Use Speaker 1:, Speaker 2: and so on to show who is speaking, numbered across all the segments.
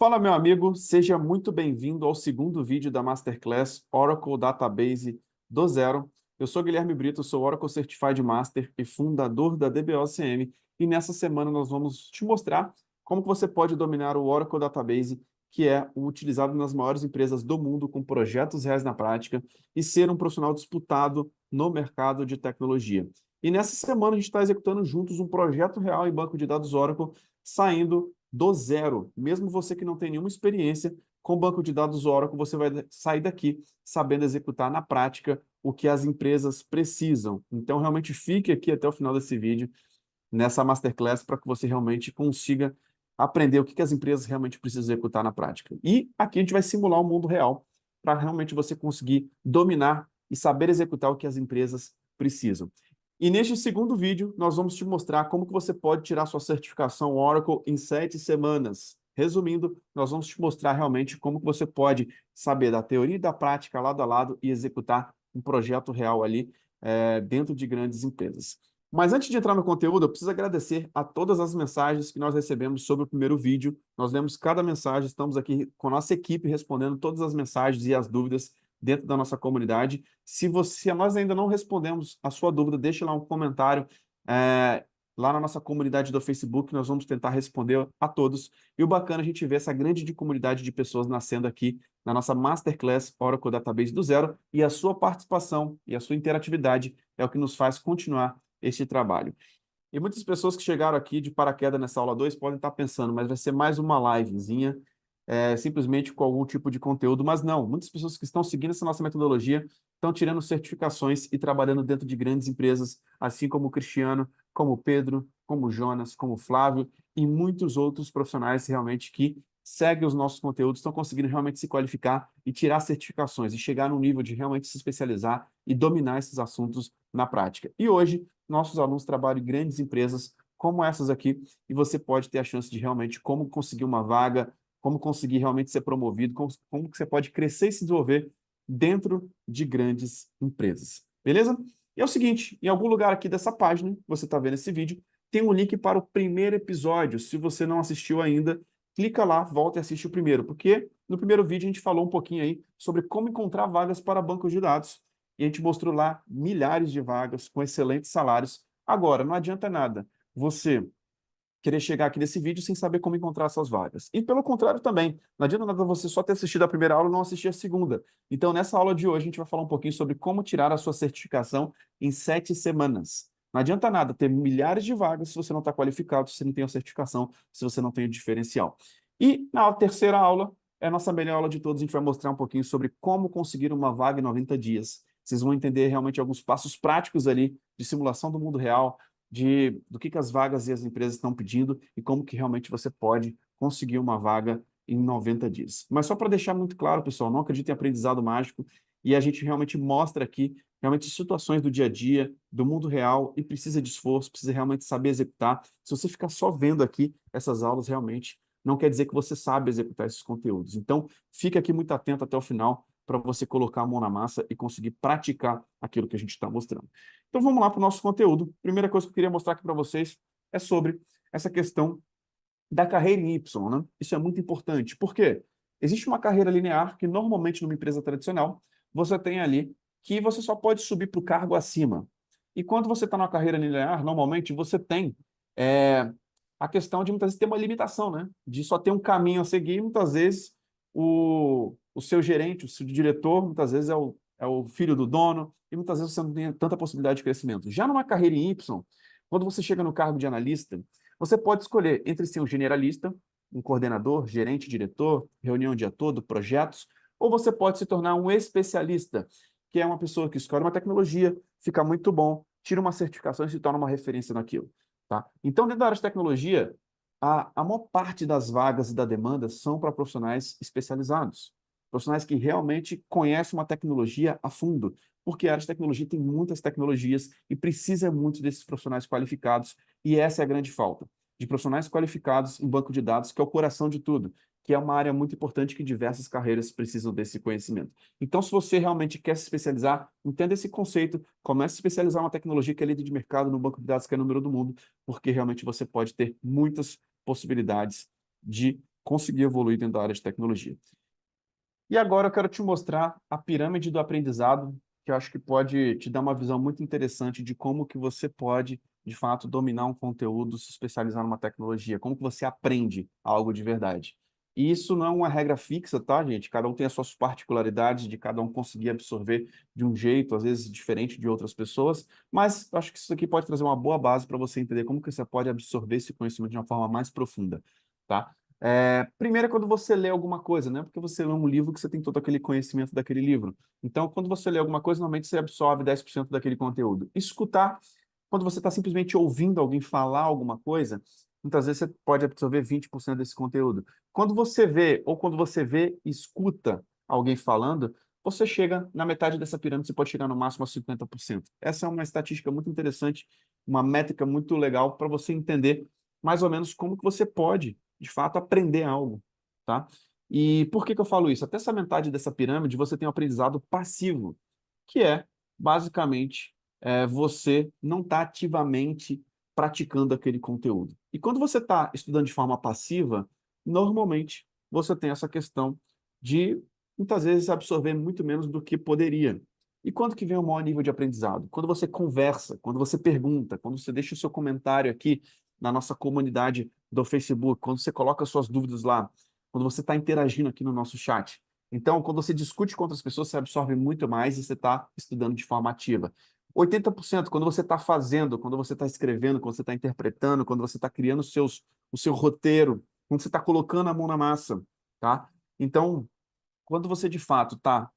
Speaker 1: Fala, meu amigo, seja muito bem-vindo ao segundo vídeo da Masterclass Oracle Database do Zero. Eu sou Guilherme Brito, sou Oracle Certified Master e fundador da DBOCM, e nessa semana nós vamos te mostrar como que você pode dominar o Oracle Database, que é o utilizado nas maiores empresas do mundo com projetos reais na prática e ser um profissional disputado no mercado de tecnologia. E nessa semana a gente está executando juntos um projeto real em banco de dados Oracle, saindo do zero. Mesmo você que não tem nenhuma experiência com banco de dados Oracle, você vai sair daqui sabendo executar na prática o que as empresas precisam. Então, realmente fique aqui até o final desse vídeo, nessa Masterclass, para que você realmente consiga aprender o que as empresas realmente precisam executar na prática. E aqui a gente vai simular o mundo real, para realmente você conseguir dominar e saber executar o que as empresas precisam. E neste segundo vídeo, nós vamos te mostrar como que você pode tirar sua certificação Oracle em 7 semanas. Resumindo, nós vamos te mostrar realmente como que você pode saber da teoria e da prática lado a lado e executar um projeto real ali dentro de grandes empresas. Mas antes de entrar no conteúdo, eu preciso agradecer a todas as mensagens que nós recebemos sobre o primeiro vídeo. Nós lemos cada mensagem, estamos aqui com a nossa equipe respondendo todas as mensagens e as dúvidas dentro da nossa comunidade. Se nós ainda não respondemos a sua dúvida, deixe lá um comentário lá na nossa comunidade do Facebook, nós vamos tentar responder a todos. E o bacana é a gente ver essa grande comunidade de pessoas nascendo aqui na nossa Masterclass Oracle Database do Zero, e a sua participação e a sua interatividade é o que nos faz continuar este trabalho. E muitas pessoas que chegaram aqui de paraquedas nessa aula 2 podem estar pensando, mas vai ser mais uma livezinha, simplesmente com algum tipo de conteúdo, mas não. Muitas pessoas que estão seguindo essa nossa metodologia estão tirando certificações e trabalhando dentro de grandes empresas, assim como o Cristiano, como o Pedro, como o Jonas, como o Flávio e muitos outros profissionais realmente que seguem os nossos conteúdos, estão conseguindo realmente se qualificar e tirar certificações e chegar no nível de realmente se especializar e dominar esses assuntos na prática. E hoje, nossos alunos trabalham em grandes empresas como essas aqui, e você pode ter a chance de realmente como conseguir uma vaga, como conseguir realmente ser promovido, como que você pode crescer e se desenvolver dentro de grandes empresas. Beleza? E é o seguinte, em algum lugar aqui dessa página, você está vendo esse vídeo, tem um link para o primeiro episódio. Se você não assistiu ainda, clica lá, volta e assiste o primeiro, porque no primeiro vídeo a gente falou um pouquinho aí sobre como encontrar vagas para bancos de dados, e a gente mostrou lá milhares de vagas com excelentes salários. Agora, não adianta nada você querer chegar aqui nesse vídeo sem saber como encontrar essas vagas. E pelo contrário também, não adianta nada você só ter assistido a primeira aula e não assistir a segunda. Então, nessa aula de hoje, a gente vai falar um pouquinho sobre como tirar a sua certificação em 7 semanas. Não adianta nada ter milhares de vagas se você não está qualificado, se você não tem a certificação, se você não tem o diferencial. E na terceira aula, é a nossa melhor aula de todos, a gente vai mostrar um pouquinho sobre como conseguir uma vaga em 90 dias. Vocês vão entender realmente alguns passos práticos ali de simulação do mundo real, do que as vagas e as empresas estão pedindo e como que realmente você pode conseguir uma vaga em 90 dias. Mas só para deixar muito claro, pessoal, não acredito em aprendizado mágico, e a gente realmente mostra aqui realmente situações do dia a dia, do mundo real, e precisa de esforço, precisa realmente saber executar. Se você ficar só vendo aqui essas aulas, realmente não quer dizer que você sabe executar esses conteúdos. Então, fica aqui muito atento até o final para você colocar a mão na massa e conseguir praticar aquilo que a gente está mostrando. Então vamos lá para o nosso conteúdo. Primeira coisa que eu queria mostrar aqui para vocês é sobre essa questão da carreira em Y, né? Isso é muito importante. Por quê? Existe uma carreira linear que normalmente numa empresa tradicional você tem ali que você só pode subir para o cargo acima. E quando você está numa carreira linear, normalmente você tem é, a questão de muitas vezes ter uma limitação, né? De só ter um caminho a seguir. Muitas vezes o seu gerente, o seu diretor, muitas vezes é o filho do dono, e muitas vezes você não tem tanta possibilidade de crescimento. Já numa carreira em Y, quando você chega no cargo de analista, você pode escolher entre ser um generalista, um coordenador, gerente, diretor, reunião o dia todo, projetos, ou você pode se tornar um especialista, que é uma pessoa que escolhe uma tecnologia, fica muito bom, tira uma certificação e se torna uma referência naquilo. Tá? Então, dentro da área de tecnologia, a maior parte das vagas e da demanda são para profissionais especializados, profissionais que realmente conhecem uma tecnologia a fundo, porque a área de tecnologia tem muitas tecnologias e precisa muito desses profissionais qualificados, e essa é a grande falta, de profissionais qualificados em banco de dados, que é o coração de tudo, que é uma área muito importante que diversas carreiras precisam desse conhecimento. Então, se você realmente quer se especializar, entenda esse conceito, comece a especializar uma tecnologia que é líder de mercado no banco de dados, que é o número do mundo, porque realmente você pode ter muitas possibilidades de conseguir evoluir dentro da área de tecnologia. E agora eu quero te mostrar a pirâmide do aprendizado, que eu acho que pode te dar uma visão muito interessante de como que você pode, de fato, dominar um conteúdo, se especializar numa tecnologia, como que você aprende algo de verdade. E isso não é uma regra fixa, tá, gente? Cada um tem as suas particularidades, de cada um conseguir absorver de um jeito, às vezes diferente de outras pessoas, mas eu acho que isso aqui pode trazer uma boa base para você entender como que você pode absorver esse conhecimento de uma forma mais profunda, tá? Primeiro é quando você lê alguma coisa, né? Porque você lê um livro que você tem todo aquele conhecimento daquele livro. Então, quando você lê alguma coisa, normalmente você absorve 10% daquele conteúdo. Escutar, quando você está simplesmente ouvindo alguém falar alguma coisa, muitas vezes você pode absorver 20% desse conteúdo. Quando você vê, ou quando você vê e escuta alguém falando, você chega na metade dessa pirâmide, você pode chegar no máximo a 50%. Essa é uma estatística muito interessante, uma métrica muito legal para você entender mais ou menos como que você pode de fato, aprender algo, tá? E por que que eu falo isso? Até essa metade dessa pirâmide, você tem um aprendizado passivo, que é, basicamente, você não está ativamente praticando aquele conteúdo. E quando você está estudando de forma passiva, normalmente você tem essa questão de, muitas vezes, absorver muito menos do que poderia. E quando que vem o maior nível de aprendizado? Quando você conversa, quando você pergunta, quando você deixa o seu comentário aqui na nossa comunidade do Facebook, quando você coloca suas dúvidas lá, quando você está interagindo aqui no nosso chat. Então, quando você discute com outras pessoas, você absorve muito mais e você está estudando de forma ativa. 80% quando você está fazendo, quando você está escrevendo, quando você está interpretando, quando você está criando o seu roteiro, quando você está colocando a mão na massa, tá? Então, quando você de fato está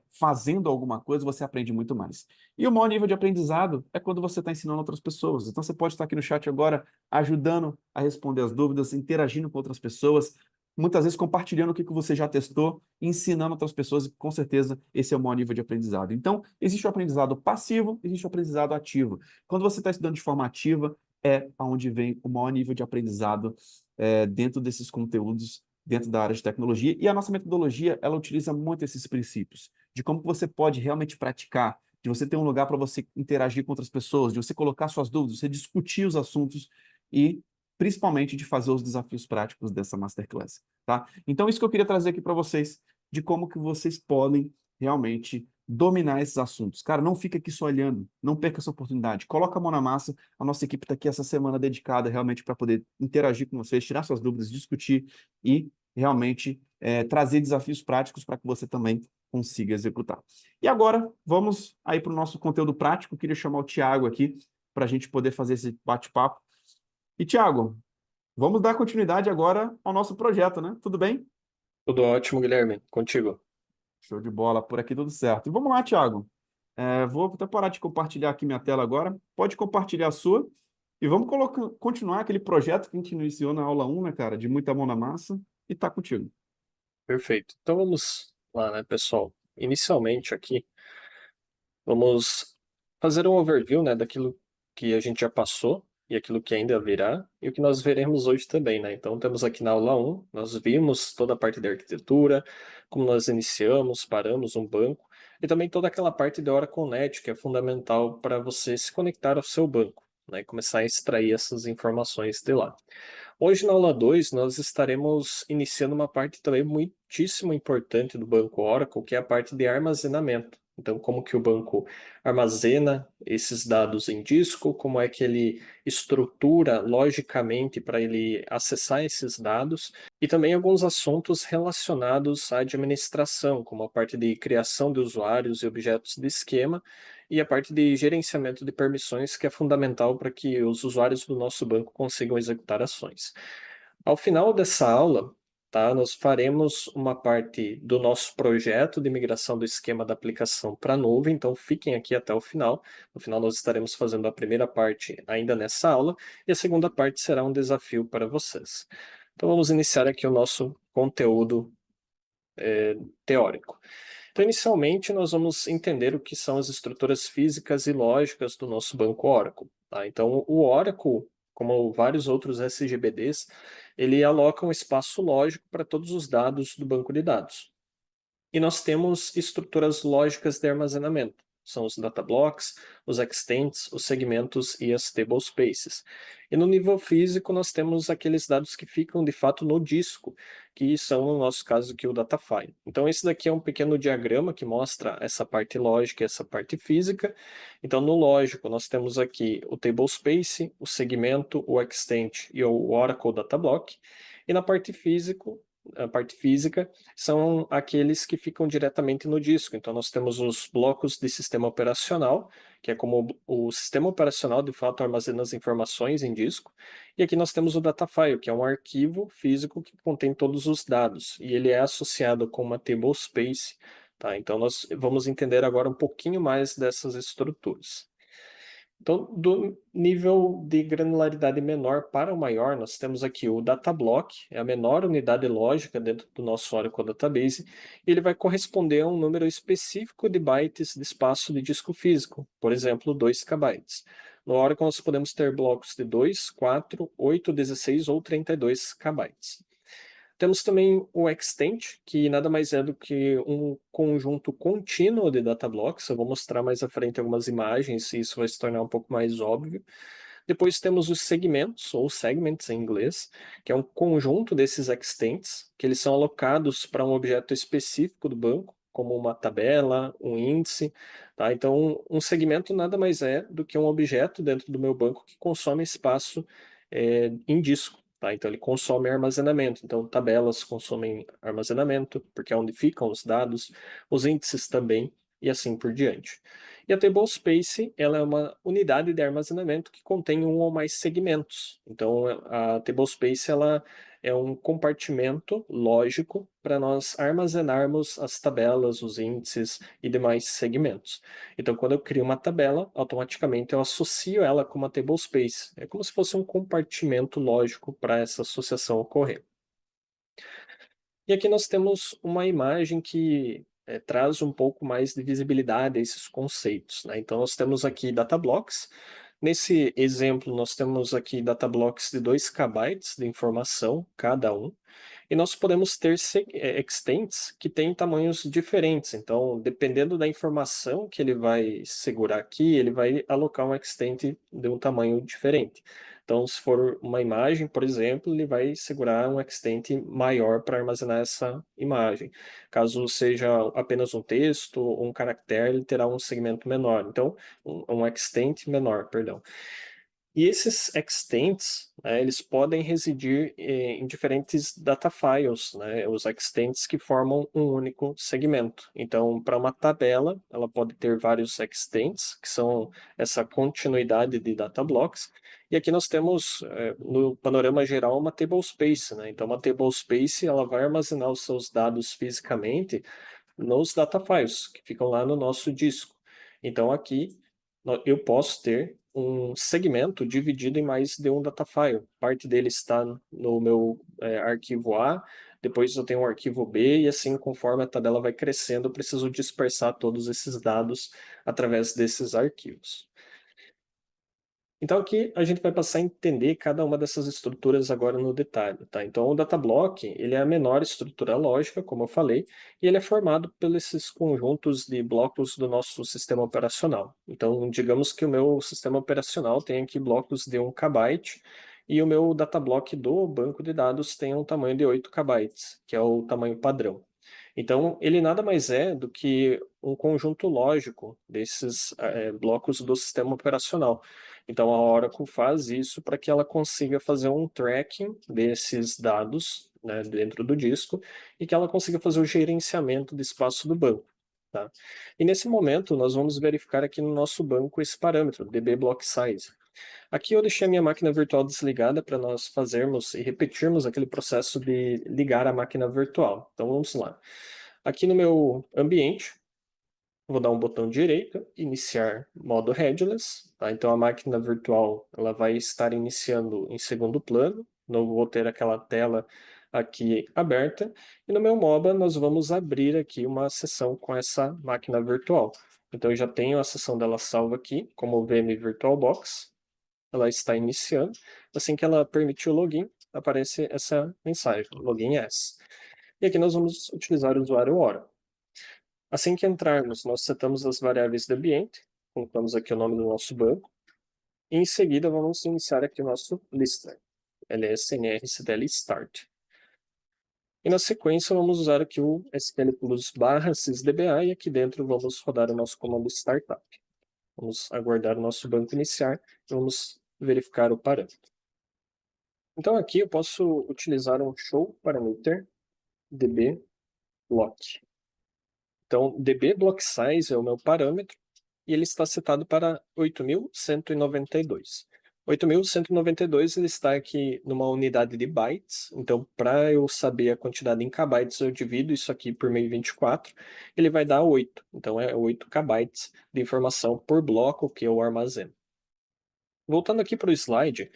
Speaker 1: fazendo alguma coisa, você aprende muito mais. E o maior nível de aprendizado é quando você está ensinando outras pessoas. Então você pode estar aqui no chat agora ajudando a responder as dúvidas, interagindo com outras pessoas, muitas vezes compartilhando o que você já testou, ensinando outras pessoas, e com certeza esse é o maior nível de aprendizado. Então, existe o aprendizado passivo, existe o aprendizado ativo. Quando você está estudando de forma ativa, é onde vem o maior nível de aprendizado dentro desses conteúdos dentro da área de tecnologia, e a nossa metodologia, ela utiliza muito esses princípios, de como você pode realmente praticar, de você ter um lugar para você interagir com outras pessoas, de você colocar suas dúvidas, você discutir os assuntos e, principalmente, de fazer os desafios práticos dessa Masterclass, tá? Então, isso que eu queria trazer aqui para vocês, de como que vocês podem realmente dominar esses assuntos. Cara, não fica aqui só olhando, não perca essa oportunidade, coloca a mão na massa, a nossa equipe está aqui essa semana dedicada realmente para poder interagir com vocês, tirar suas dúvidas, discutir e realmente trazer desafios práticos para que você também consiga executar. E agora, vamos aí para o nosso conteúdo prático. Queria chamar o Tiago aqui para a gente poder fazer esse bate-papo. E, Tiago, vamos dar continuidade agora ao nosso projeto, né? Tudo bem?
Speaker 2: Tudo ótimo, Guilherme. Contigo.
Speaker 1: Show de bola, por aqui tudo certo. E vamos lá, Tiago. Vou até parar de compartilhar aqui minha tela agora. Pode compartilhar a sua. E vamos continuar aquele projeto que a gente iniciou na aula 1, né, cara? De muita mão na massa. E tá contigo.
Speaker 2: Perfeito. Então vamos lá, né, pessoal? Inicialmente aqui, vamos fazer um overview, né, daquilo que a gente já passou e aquilo que ainda virá e o que nós veremos hoje também, né? Então temos aqui na aula 1, nós vimos toda a parte da arquitetura, como nós iniciamos, paramos um banco e também toda aquela parte da Oracle Net, que é fundamental para você se conectar ao seu banco, né, e começar a extrair essas informações de lá. Hoje, na aula 2, nós estaremos iniciando uma parte também muitíssimo importante do banco Oracle, que é a parte de armazenamento. Então, como que o banco armazena esses dados em disco, como é que ele estrutura logicamente para ele acessar esses dados, e também alguns assuntos relacionados à administração, como a parte de criação de usuários e objetos de esquema, e a parte de gerenciamento de permissões, que é fundamental para que os usuários do nosso banco consigam executar ações. Ao final dessa aula, tá, nós faremos uma parte do nosso projeto de migração do esquema da aplicação para a nuvem, então fiquem aqui até o final. No final, nós estaremos fazendo a primeira parte ainda nessa aula, e a segunda parte será um desafio para vocês. Então, vamos iniciar aqui o nosso conteúdo teórico. Então, inicialmente, nós vamos entender o que são as estruturas físicas e lógicas do nosso banco Oracle. Tá? Então, o Oracle, como vários outros SGBDs, ele aloca um espaço lógico para todos os dados do banco de dados. E nós temos estruturas lógicas de armazenamento. são os data blocks, os extents, os segmentos e as tablespaces. E no nível físico, nós temos aqueles dados que ficam de fato no disco, que são, no nosso caso, aqui o data file. Então, esse daqui é um pequeno diagrama que mostra essa parte lógica e essa parte física. Então, no lógico, nós temos aqui o tablespace, o segmento, o extent e o Oracle Data Block. E na parte físico, a parte física são aqueles que ficam diretamente no disco. Então, nós temos os blocos de sistema operacional, que é como o sistema operacional de fato armazena as informações em disco. E aqui nós temos o data file, que é um arquivo físico que contém todos os dados, e ele é associado com uma tablespace. Tá? Então, nós vamos entender agora um pouquinho mais dessas estruturas. Então, do nível de granularidade menor para o maior, nós temos aqui o data block, é a menor unidade lógica dentro do nosso Oracle Database, e ele vai corresponder a um número específico de bytes de espaço de disco físico, por exemplo, 2 KB. No Oracle, nós podemos ter blocos de 2, 4, 8, 16 ou 32 KB. Temos também o extent, que nada mais é do que um conjunto contínuo de data blocks. Eu vou mostrar mais à frente algumas imagens e isso vai se tornar um pouco mais óbvio. Depois temos os segmentos, ou segments em inglês, que é um conjunto desses extents, que eles são alocados para um objeto específico do banco, como uma tabela, um índice. Tá? Então, um segmento nada mais é do que um objeto dentro do meu banco que consome espaço em disco. Tá? Então, ele consome armazenamento. Então, tabelas consomem armazenamento, porque é onde ficam os dados, os índices também, e assim por diante. E a tablespace, ela é uma unidade de armazenamento que contém um ou mais segmentos. Então, a tablespace, ela é um compartimento lógico para nós armazenarmos as tabelas, os índices e demais segmentos. Então, quando eu crio uma tabela, automaticamente eu associo ela com uma tablespace. É como se fosse um compartimento lógico para essa associação ocorrer. E aqui nós temos uma imagem que traz um pouco mais de visibilidade a esses conceitos, né? Então, nós temos aqui data blocks. Nesse exemplo, nós temos aqui data blocks de 2 KB de informação, cada um. E nós podemos ter extents que têm tamanhos diferentes. Então, dependendo da informação que ele vai segurar aqui, ele vai alocar um extent de um tamanho diferente. Então, se for uma imagem, por exemplo, ele vai segurar um extent maior para armazenar essa imagem. Caso seja apenas um texto ou um caractere, ele terá um segmento menor. Então, um extent menor, perdão. E esses extents, né, eles podem residir em diferentes data files, né, os extents que formam um único segmento. Então, para uma tabela, ela pode ter vários extents, que são essa continuidade de data blocks. E aqui nós temos, no panorama geral, uma tablespace, né? Então, uma tablespace, ela vai armazenar os seus dados fisicamente nos data files, que ficam lá no nosso disco. Então, aqui eu posso ter um segmento dividido em mais de um data file. Parte dele está no meu arquivo A, depois eu tenho o arquivo B, e assim, conforme a tabela vai crescendo, eu preciso dispersar todos esses dados através desses arquivos. Então aqui a gente vai passar a entender cada uma dessas estruturas agora no detalhe, tá? Então o data block, ele é a menor estrutura lógica, como eu falei, e ele é formado por esses conjuntos de blocos do nosso sistema operacional. Então, digamos que o meu sistema operacional tem aqui blocos de 1 KB e o meu data block do banco de dados tem um tamanho de 8 KB, que é o tamanho padrão. Então, ele nada mais é do que um conjunto lógico desses blocos do sistema operacional. Então, a Oracle faz isso para que ela consiga fazer um tracking desses dados, né, dentro do disco e que ela consiga fazer o gerenciamento do espaço do banco. Tá? E nesse momento, nós vamos verificar aqui no nosso banco esse parâmetro, DB Block Size. Aqui eu deixei a minha máquina virtual desligada para nós fazermos e repetirmos aquele processo de ligar a máquina virtual. Então vamos lá. Aqui no meu ambiente, vou dar um botão direito, iniciar modo headless. Tá? Então a máquina virtual ela vai estar iniciando em segundo plano. Não vou ter aquela tela aqui aberta. E no meu MOBA nós vamos abrir aqui uma sessão com essa máquina virtual. Então eu já tenho a sessão dela salva aqui como VM VirtualBox. Ela está iniciando. Assim que ela permitir o login, aparece essa mensagem, login yes. E aqui nós vamos utilizar o usuário Oracle. Assim que entrarmos, nós setamos as variáveis de ambiente, colocamos aqui o nome do nosso banco, e em seguida vamos iniciar aqui o nosso lister, lsnr start. E na sequência vamos usar aqui o SQL Plus barra sysdba e aqui dentro vamos rodar o nosso comando startup. Vamos aguardar o nosso banco iniciar e vamos verificar o parâmetro. Então aqui eu posso utilizar um show parameter db block. Então db block size é o meu parâmetro e ele está setado para 8.192. 8.192 ele está aqui numa unidade de bytes, então para eu saber a quantidade em kbytes eu divido isso aqui por 1024, ele vai dar 8, então é 8 kbytes de informação por bloco que eu armazeno. Voltando aqui para o slide,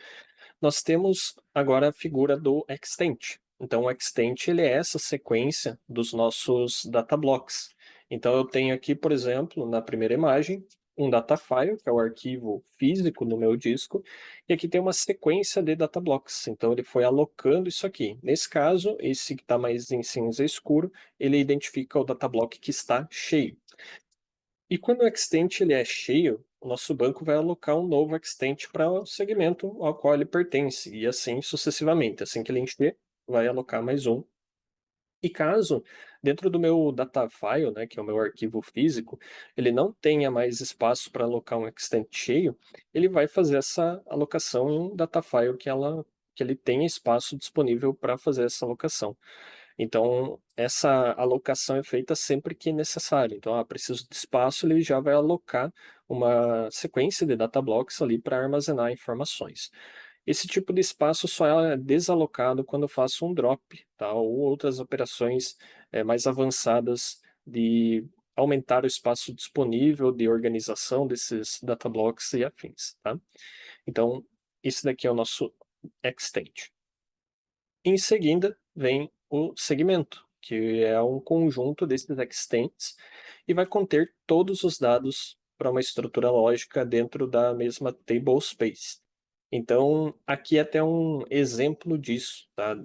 Speaker 2: nós temos agora a figura do extent. Então, o extent ele é essa sequência dos nossos data blocks. Então, eu tenho aqui, por exemplo, na primeira imagem, um data file, que é o arquivo físico no meu disco, e aqui tem uma sequência de data blocks. Então, ele foi alocando isso aqui. Nesse caso, esse que está mais em cinza escuro, ele identifica o data block que está cheio. E quando o extent ele é cheio, o nosso banco vai alocar um novo extent para o segmento ao qual ele pertence, e assim sucessivamente. Assim que ele encher, vai alocar mais um. E caso, dentro do meu data file, né, que é o meu arquivo físico, ele não tenha mais espaço para alocar um extent cheio, ele vai fazer essa alocação em um data file que ele tenha espaço disponível para fazer essa alocação. Então, essa alocação é feita sempre que necessário. Então, preciso de espaço, ele já vai alocar uma sequência de data blocks ali para armazenar informações. Esse tipo de espaço só é desalocado quando eu faço um drop, tá? Ou outras operações mais avançadas de aumentar o espaço disponível de organização desses data blocks e afins, tá? Então, esse daqui é o nosso extent. Em seguida, vem o segmento, que é um conjunto desses extents e vai conter todos os dados para uma estrutura lógica dentro da mesma table space. Então, aqui é até um exemplo disso, tá?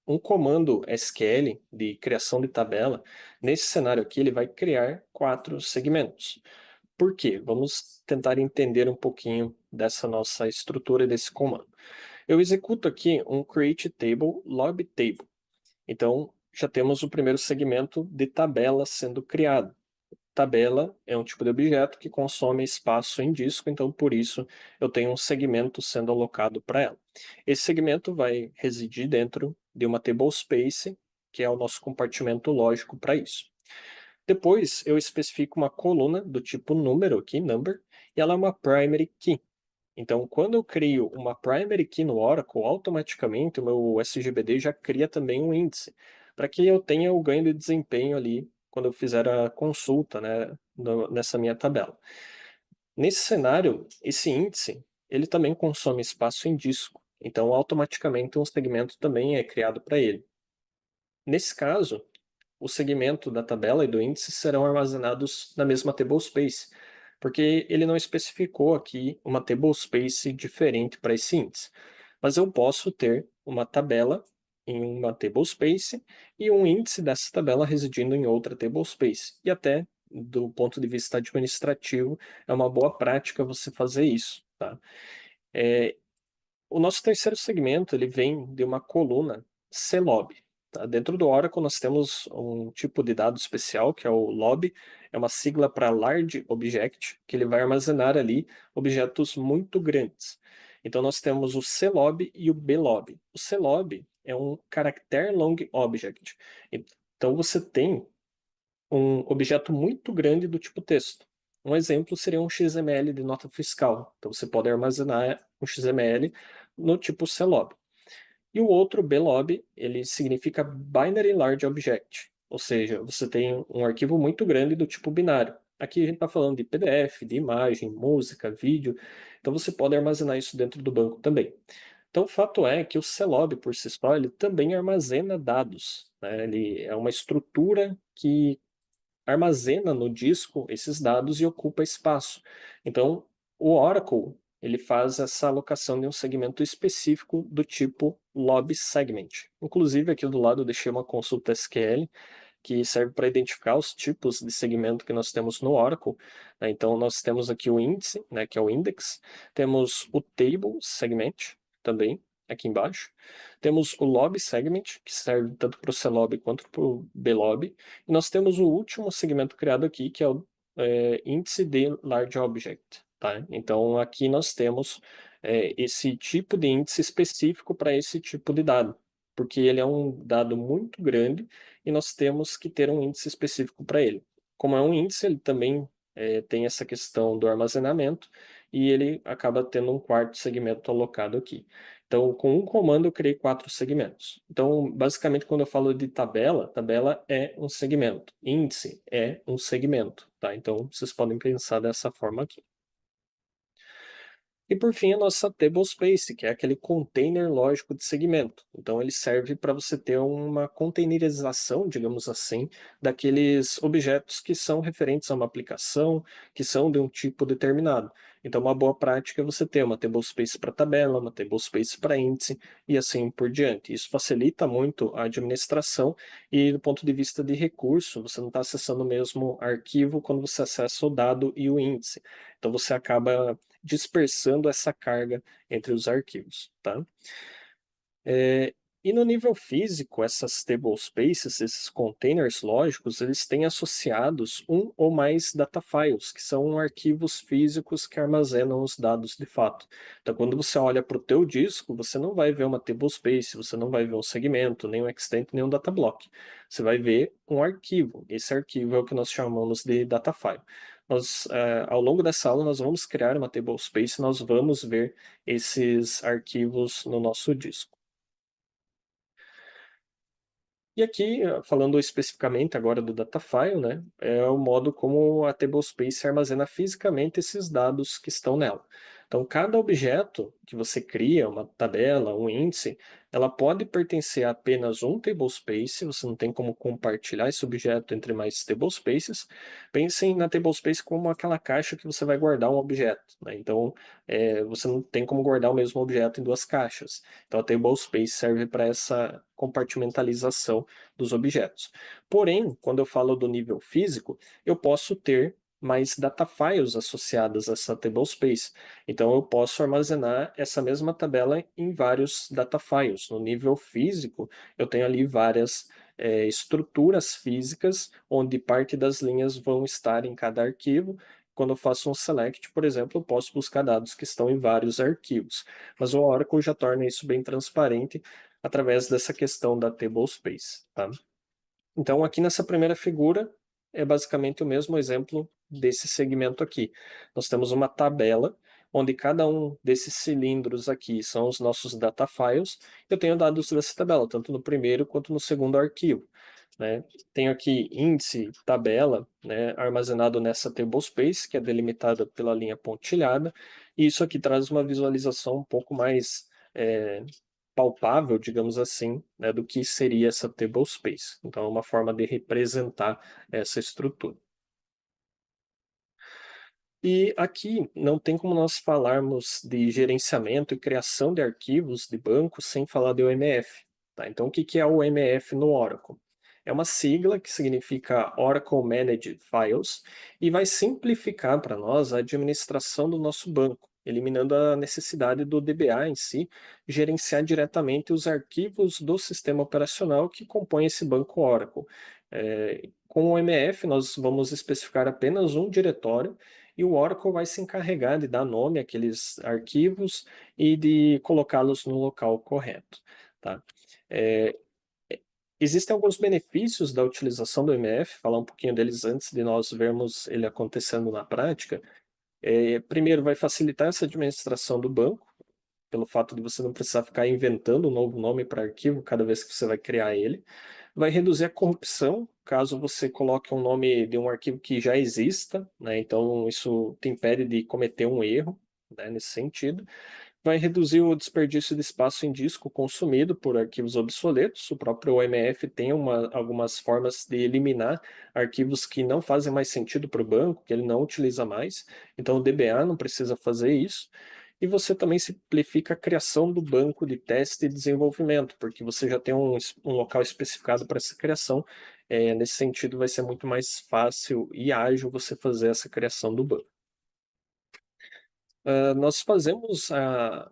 Speaker 2: Um comando SQL de criação de tabela, nesse cenário aqui, ele vai criar 4 segmentos. Por quê? Vamos tentar entender um pouquinho dessa nossa estrutura e desse comando. Eu executo aqui um create table log table. Então, já temos o primeiro segmento de tabela sendo criado. Tabela é um tipo de objeto que consome espaço em disco, então por isso eu tenho um segmento sendo alocado para ela. Esse segmento vai residir dentro de uma table space, que é o nosso compartimento lógico para isso. Depois eu especifico uma coluna do tipo número aqui, number, e ela é uma primary key. Então, quando eu crio uma primary key no Oracle, automaticamente o meu SGBD já cria também um índice, para que eu tenha o ganho de desempenho ali quando eu fizer a consulta, né, nessa minha tabela. Nesse cenário, esse índice, ele também consome espaço em disco, então automaticamente um segmento também é criado para ele. Nesse caso, o segmento da tabela e do índice serão armazenados na mesma tablespace, porque ele não especificou aqui uma tablespace diferente para esse índice. Mas eu posso ter uma tabela em uma tablespace e um índice dessa tabela residindo em outra tablespace. E até do ponto de vista administrativo, é uma boa prática você fazer isso, tá? O nosso terceiro segmento ele vem de uma coluna CLOB. Tá? Dentro do Oracle nós temos um tipo de dado especial que é o LOB, é uma sigla para Large Object, que ele vai armazenar ali objetos muito grandes. Então nós temos o CLOB e o BLOB. O CLOB é um Character Long Object. Então você tem um objeto muito grande do tipo texto. Um exemplo seria um XML de nota fiscal. Então você pode armazenar um XML no tipo CLOB. E o outro, BLOB, ele significa Binary Large Object, ou seja, você tem um arquivo muito grande do tipo binário. Aqui a gente está falando de PDF, de imagem, música, vídeo, então você pode armazenar isso dentro do banco também. Então o fato é que o CLOB por si só, ele também armazena dados, né? Ele é uma estrutura que armazena no disco esses dados e ocupa espaço. Então, o Oracle ele faz essa alocação de um segmento específico do tipo lob segment. Inclusive, aqui do lado eu deixei uma consulta SQL que serve para identificar os tipos de segmento que nós temos no Oracle, né? Então, nós temos aqui o índice, né, que é o index, temos o table segment também, aqui embaixo, temos o lobby segment, que serve tanto para o CLOB quanto para o BLOB, e nós temos o último segmento criado aqui, que é o índice de large object, tá? Então, aqui nós temos esse tipo de índice específico para esse tipo de dado, porque ele é um dado muito grande e nós temos que ter um índice específico para ele. Como é um índice, ele também tem essa questão do armazenamento e ele acaba tendo um quarto segmento alocado aqui. Então, com um comando eu criei 4 segmentos. Então, basicamente, quando eu falo de tabela, tabela é um segmento, índice é um segmento, tá? Então, vocês podem pensar dessa forma aqui. E por fim, a nossa tablespace, que é aquele container lógico de segmento. Então, ele serve para você ter uma containerização, digamos assim, daqueles objetos que são referentes a uma aplicação, que são de um tipo determinado. Então, uma boa prática é você ter uma tablespace para tabela, uma tablespace para índice e assim por diante. Isso facilita muito a administração e, do ponto de vista de recurso, você não está acessando o mesmo arquivo quando você acessa o dado e o índice. Então, você acaba dispersando essa carga entre os arquivos, tá? E no nível físico, essas tablespaces, esses containers lógicos, eles têm associados um ou mais data files, que são arquivos físicos que armazenam os dados de fato. Então, quando você olha para o teu disco, você não vai ver uma tablespace, você não vai ver um segmento, nem um extent, nem um data block. Você vai ver um arquivo. Esse arquivo é o que nós chamamos de data file. Nós, ao longo dessa aula, nós vamos criar uma tablespace, nós vamos ver esses arquivos no nosso disco. E aqui, falando especificamente agora do Datafile, né, é o modo como a Tablespace armazena fisicamente esses dados que estão nela. Então, cada objeto que você cria, uma tabela, um índice, ela pode pertencer a apenas um tablespace, você não tem como compartilhar esse objeto entre mais tablespaces. Pensem na tablespace como aquela caixa que você vai guardar um objeto, né? Então, você não tem como guardar o mesmo objeto em 2 caixas. Então, a tablespace serve para essa compartimentalização dos objetos. Porém, quando eu falo do nível físico, eu posso ter mais data files associadas a essa tablespace. Então, eu posso armazenar essa mesma tabela em vários data files. No nível físico, eu tenho ali várias estruturas físicas, onde parte das linhas vão estar em cada arquivo. Quando eu faço um select, por exemplo, eu posso buscar dados que estão em vários arquivos. Mas o Oracle já torna isso bem transparente através dessa questão da tablespace, tá? Então, aqui nessa primeira figura, é basicamente o mesmo exemplo desse segmento aqui. Nós temos uma tabela, onde cada um desses cilindros aqui são os nossos data files. Eu tenho dados dessa tabela, tanto no primeiro quanto no segundo arquivo, né? Tenho aqui índice, tabela, né, armazenado nessa tablespace, que é delimitada pela linha pontilhada, e isso aqui traz uma visualização um pouco mais palpável, digamos assim, né, do que seria essa tablespace. Então, é uma forma de representar essa estrutura. E aqui não tem como nós falarmos de gerenciamento e criação de arquivos de banco sem falar de OMF. Tá? Então, o que é o OMF no Oracle? É uma sigla que significa Oracle Managed Files e vai simplificar para nós a administração do nosso banco, eliminando a necessidade do DBA em si gerenciar diretamente os arquivos do sistema operacional que compõe esse banco Oracle. Com o OMF, nós vamos especificar apenas um diretório e o Oracle vai se encarregar de dar nome àqueles arquivos e de colocá-los no local correto, tá? É, Existem alguns benefícios da utilização do MF, falar um pouquinho deles antes de nós vermos ele acontecendo na prática. Primeiro, vai facilitar essa administração do banco, pelo fato de você não precisar ficar inventando um novo nome para arquivo cada vez que você vai criar ele. Vai reduzir a corrupção, caso você coloque um nome de um arquivo que já exista, né? Então isso te impede de cometer um erro, né, nesse sentido. Vai reduzir o desperdício de espaço em disco consumido por arquivos obsoletos. O próprio OMF tem algumas formas de eliminar arquivos que não fazem mais sentido para o banco, que ele não utiliza mais. Então o DBA não precisa fazer isso. e você também simplifica a criação do banco de teste e desenvolvimento, porque você já tem um local especificado para essa criação. Nesse sentido, vai ser muito mais fácil e ágil você fazer essa criação do banco. Nós fazemos a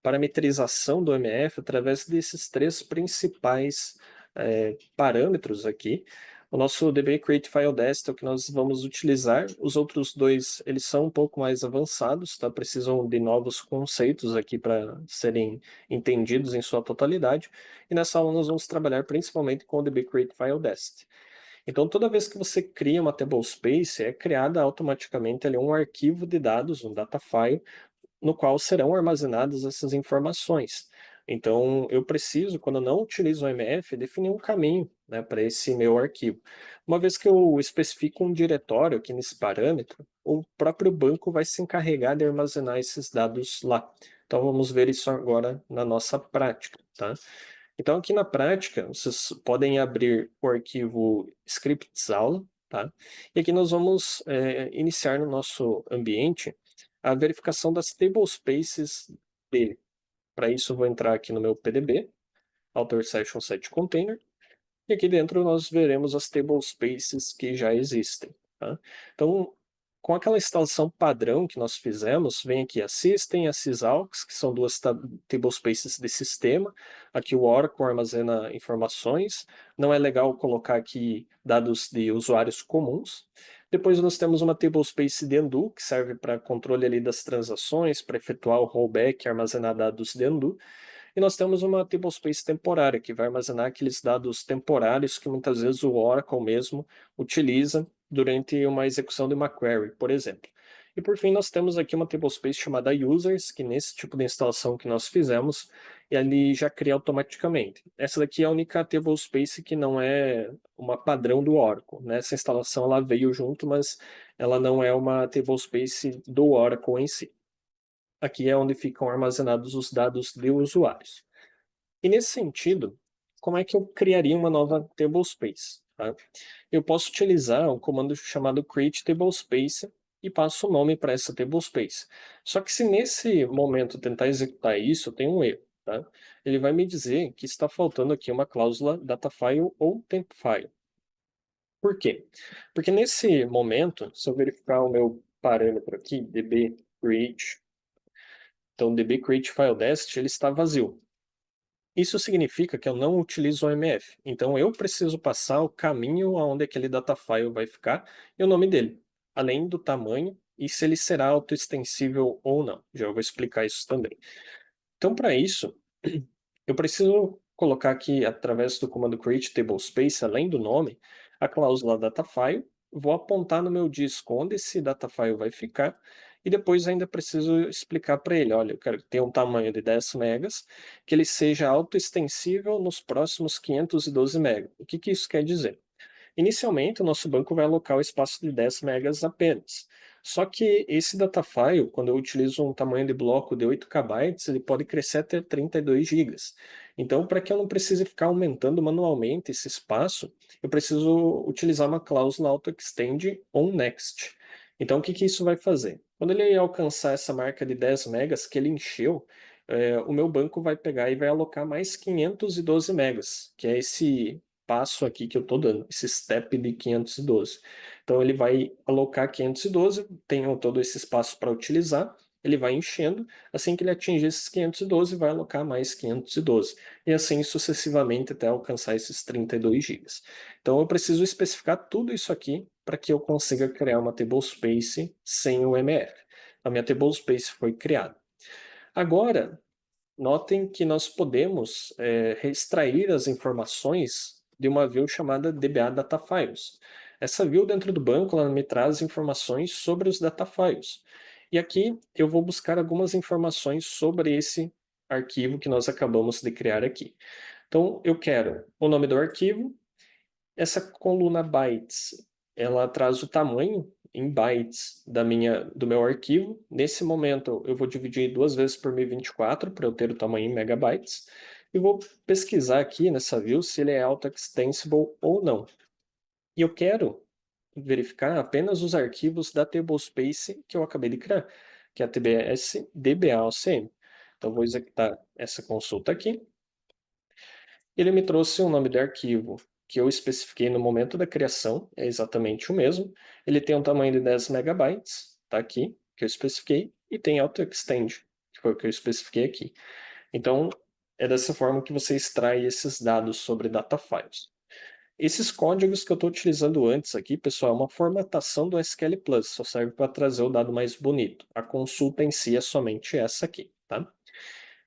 Speaker 2: parametrização do MF através desses três principais parâmetros aqui. O nosso DB Create File Dest é o que nós vamos utilizar. Os outros dois, eles são um pouco mais avançados, tá? Precisam de novos conceitos aqui para serem entendidos em sua totalidade. E nessa aula nós vamos trabalhar principalmente com o DB Create File Dest. Então, toda vez que você cria uma tablespace, é criada automaticamente ali um arquivo de dados, um data file, no qual serão armazenadas essas informações. Então, eu preciso, quando eu não utilizo o MF, definir um caminho, né, para esse meu arquivo. Uma vez que eu especifico um diretório aqui nesse parâmetro, o próprio banco vai se encarregar de armazenar esses dados lá. Então, vamos ver isso agora na nossa prática, tá? Então, aqui na prática, vocês podem abrir o arquivo scripts-aula, tá? E aqui nós vamos iniciar no nosso ambiente a verificação das tablespaces dele. Para isso, eu vou entrar aqui no meu PDB, Author Session Set Container, e aqui dentro nós veremos as tablespaces que já existem. Tá? Então, com aquela instalação padrão que nós fizemos, vem aqui a System e a Sysalx, que são duas tablespaces de sistema. Aqui o Oracle armazena informações. Não é legal colocar aqui dados de usuários comuns. Depois nós temos uma tablespace de undo, que serve para controle ali das transações, para efetuar o rollback e armazenar dados de undo. E nós temos uma tablespace temporária, que vai armazenar aqueles dados temporários que muitas vezes o Oracle mesmo utiliza durante uma execução de uma query, por exemplo. E por fim, nós temos aqui uma tablespace chamada users, que nesse tipo de instalação que nós fizemos, ele já cria automaticamente. Essa daqui é a única tablespace que não é uma padrão do Oracle. Nessa instalação ela veio junto, mas ela não é uma tablespace do Oracle em si. Aqui é onde ficam armazenados os dados de usuários. E nesse sentido, como é que eu criaria uma nova tablespace? Tá? Eu posso utilizar um comando chamado create tablespace e passo o nome para essa tablespace. Só que se nesse momento tentar executar isso, tem um erro. Tá? Ele vai me dizer que está faltando aqui uma cláusula datafile ou tempfile. Por quê? Porque nesse momento, se eu verificar o meu parâmetro aqui, db create, então db create file dest, ele está vazio. Isso significa que eu não utilizo o MF. Então eu preciso passar o caminho aonde aquele datafile vai ficar e o nome dele, além do tamanho e se ele será autoextensível ou não. Já vou explicar isso também. Então, para isso, eu preciso colocar aqui, através do comando create tablespace, além do nome, a cláusula datafile, vou apontar no meu disco onde esse datafile vai ficar, e depois ainda preciso explicar para ele, olha, eu quero que tenha um tamanho de 10 megas, que ele seja autoextensível nos próximos 512 megas. O que isso quer dizer? Inicialmente, o nosso banco vai alocar o espaço de 10 megas apenas. Só que esse datafile, quando eu utilizo um tamanho de bloco de 8 KB, ele pode crescer até 32 GB. Então, para que eu não precise ficar aumentando manualmente esse espaço, eu preciso utilizar uma cláusula autoextend onNext. Então, o que isso vai fazer? Quando ele alcançar essa marca de 10 megas que ele encheu, o meu banco vai pegar e vai alocar mais 512 megas, que é esse passo aqui que eu estou dando, esse step de 512. Então ele vai alocar 512, tenho todo esse espaço para utilizar, ele vai enchendo, assim que ele atingir esses 512, vai alocar mais 512, e assim sucessivamente até alcançar esses 32 GB. Então eu preciso especificar tudo isso aqui para que eu consiga criar uma tablespace sem o MF. A minha tablespace foi criada. Agora, notem que nós podemos extrair as informações de uma view chamada DBA Data Files. Essa view dentro do banco ela me traz informações sobre os data files. E aqui eu vou buscar algumas informações sobre esse arquivo que nós acabamos de criar aqui. Então eu quero o nome do arquivo, essa coluna bytes, ela traz o tamanho em bytes do meu arquivo. Nesse momento, eu vou dividir 2 vezes por 1024 para eu ter o tamanho em megabytes. E vou pesquisar aqui nessa view se ele é auto-extensible ou não. E eu quero verificar apenas os arquivos da tablespace que eu acabei de criar. que é a TBS DBA-OCM. Então, vou executar essa consulta aqui. Ele me trouxe um nome de arquivo que eu especifiquei no momento da criação, é exatamente o mesmo. Ele tem um tamanho de 10 megabytes, tá aqui, que eu especifiquei, e tem auto-extend, que foi o que eu especifiquei aqui. Então, é dessa forma que você extrai esses dados sobre data files. Esses códigos que eu estou utilizando antes aqui, pessoal, é uma formatação do SQL Plus, só serve para trazer o dado mais bonito. A consulta em si é somente essa aqui, tá?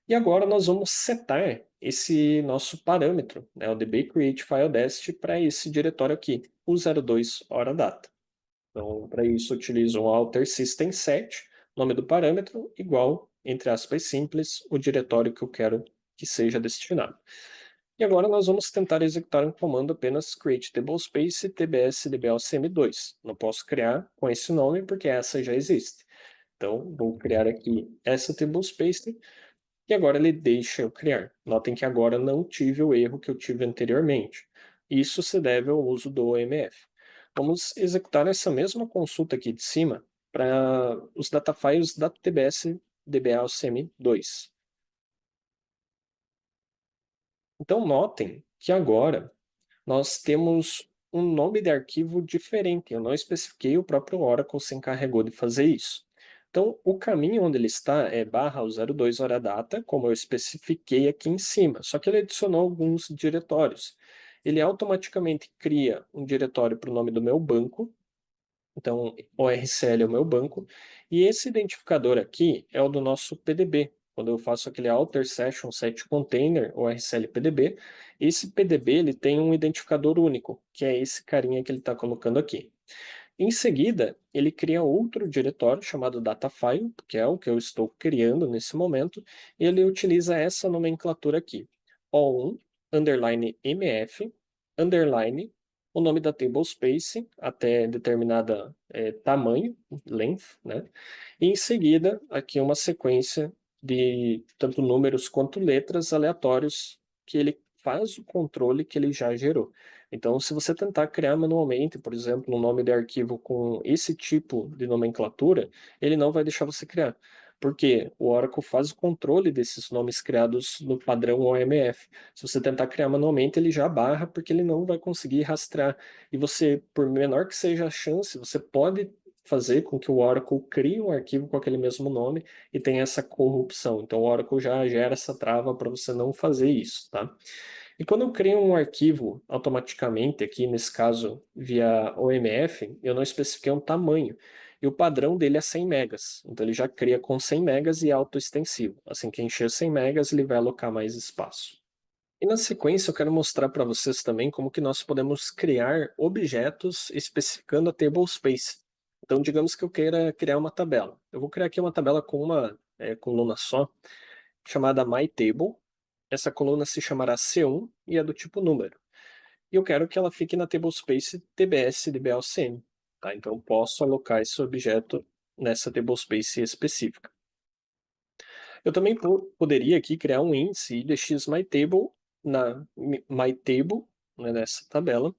Speaker 2: E agora nós vamos setar esse nosso parâmetro, né, o dbCreateFileDest, para esse diretório aqui, o 02 hora data. Então, para isso, eu utilizo um alter system set, nome do parâmetro, igual, entre aspas simples, o diretório que eu quero que seja destinado. E agora nós vamos tentar executar um comando apenas create tablespace tbs dblcm2. Não posso criar com esse nome porque essa já existe. Então, vou criar aqui essa tablespace e agora ele deixa eu criar. Notem que agora não tive o erro que eu tive anteriormente. Isso se deve ao uso do OMF. Vamos executar essa mesma consulta aqui de cima para os datafiles da TBS DBA-OCM2. Então notem que agora nós temos um nome de arquivo diferente. Eu não especifiquei, o próprio Oracle se encarregou de fazer isso. Então, o caminho onde ele está é barra 02 hora data, como eu especifiquei aqui em cima, só que ele adicionou alguns diretórios. Ele automaticamente cria um diretório para o nome do meu banco, então ORCL é o meu banco, e esse identificador aqui é o do nosso PDB. Quando eu faço aquele alter session set container, ORCL PDB, esse PDB ele tem um identificador único, que é esse carinha que ele está colocando aqui. Em seguida, ele cria outro diretório chamado datafile, que é o que eu estou criando nesse momento, e ele utiliza essa nomenclatura aqui, O1, underline MF, underline, o nome da table space até determinada tamanho, length, né? E em seguida, aqui uma sequência de tanto números quanto letras aleatórios que ele faz o controle que ele já gerou. Então, se você tentar criar manualmente, por exemplo, um nome de arquivo com esse tipo de nomenclatura, ele não vai deixar você criar. Porque o Oracle faz o controle desses nomes criados no padrão OMF. Se você tentar criar manualmente, ele já barra, porque ele não vai conseguir rastrear. E você, por menor que seja a chance, você pode fazer com que o Oracle crie um arquivo com aquele mesmo nome e tenha essa corrupção. Então, o Oracle já gera essa trava para você não fazer isso, tá? E quando eu crio um arquivo automaticamente, aqui nesse caso via OMF, eu não especifiquei um tamanho. E o padrão dele é 100 megas. Então ele já cria com 100 megas e autoextensivo. Assim que encher 100 megas, ele vai alocar mais espaço. E na sequência eu quero mostrar para vocês também como que nós podemos criar objetos especificando a tablespace. Então digamos que eu queira criar uma tabela. Eu vou criar aqui uma tabela com uma coluna só, chamada myTable. Essa coluna se chamará C1 e é do tipo número. E eu quero que ela fique na tablespace tbs dblcm. Tá? Então eu posso alocar esse objeto nessa tablespace específica. Eu também poderia aqui criar um índice indexmyTable na myTable, né, nessa tabela,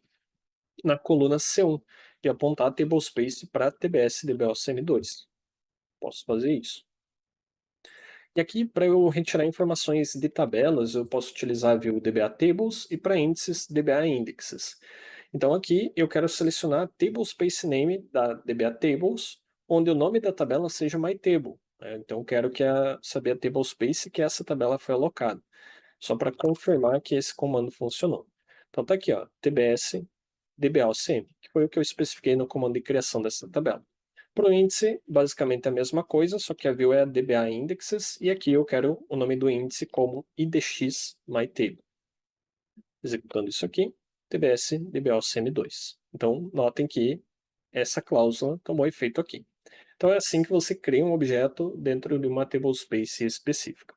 Speaker 2: na coluna C1 e apontar a tablespace para tbs dblcm2. Posso fazer isso. E aqui, para eu retirar informações de tabelas, eu posso utilizar a view DBA Tables e para índices, DBA Indexes. Então aqui eu quero selecionar a Table Space Name da DBA Tables, onde o nome da tabela seja MyTable. Então eu quero saber a Table Space que essa tabela foi alocada, só para confirmar que esse comando funcionou. Então tá aqui, ó, TBS DBAOCM, que foi o que eu especifiquei no comando de criação dessa tabela. Para o índice, basicamente a mesma coisa, só que a view é a DBA Indexes, e aqui eu quero o nome do índice como IDXMyTable. Executando isso aqui, TBS DBAOCM2. Então, notem que essa cláusula tomou efeito aqui. Então, é assim que você cria um objeto dentro de uma tablespace específica.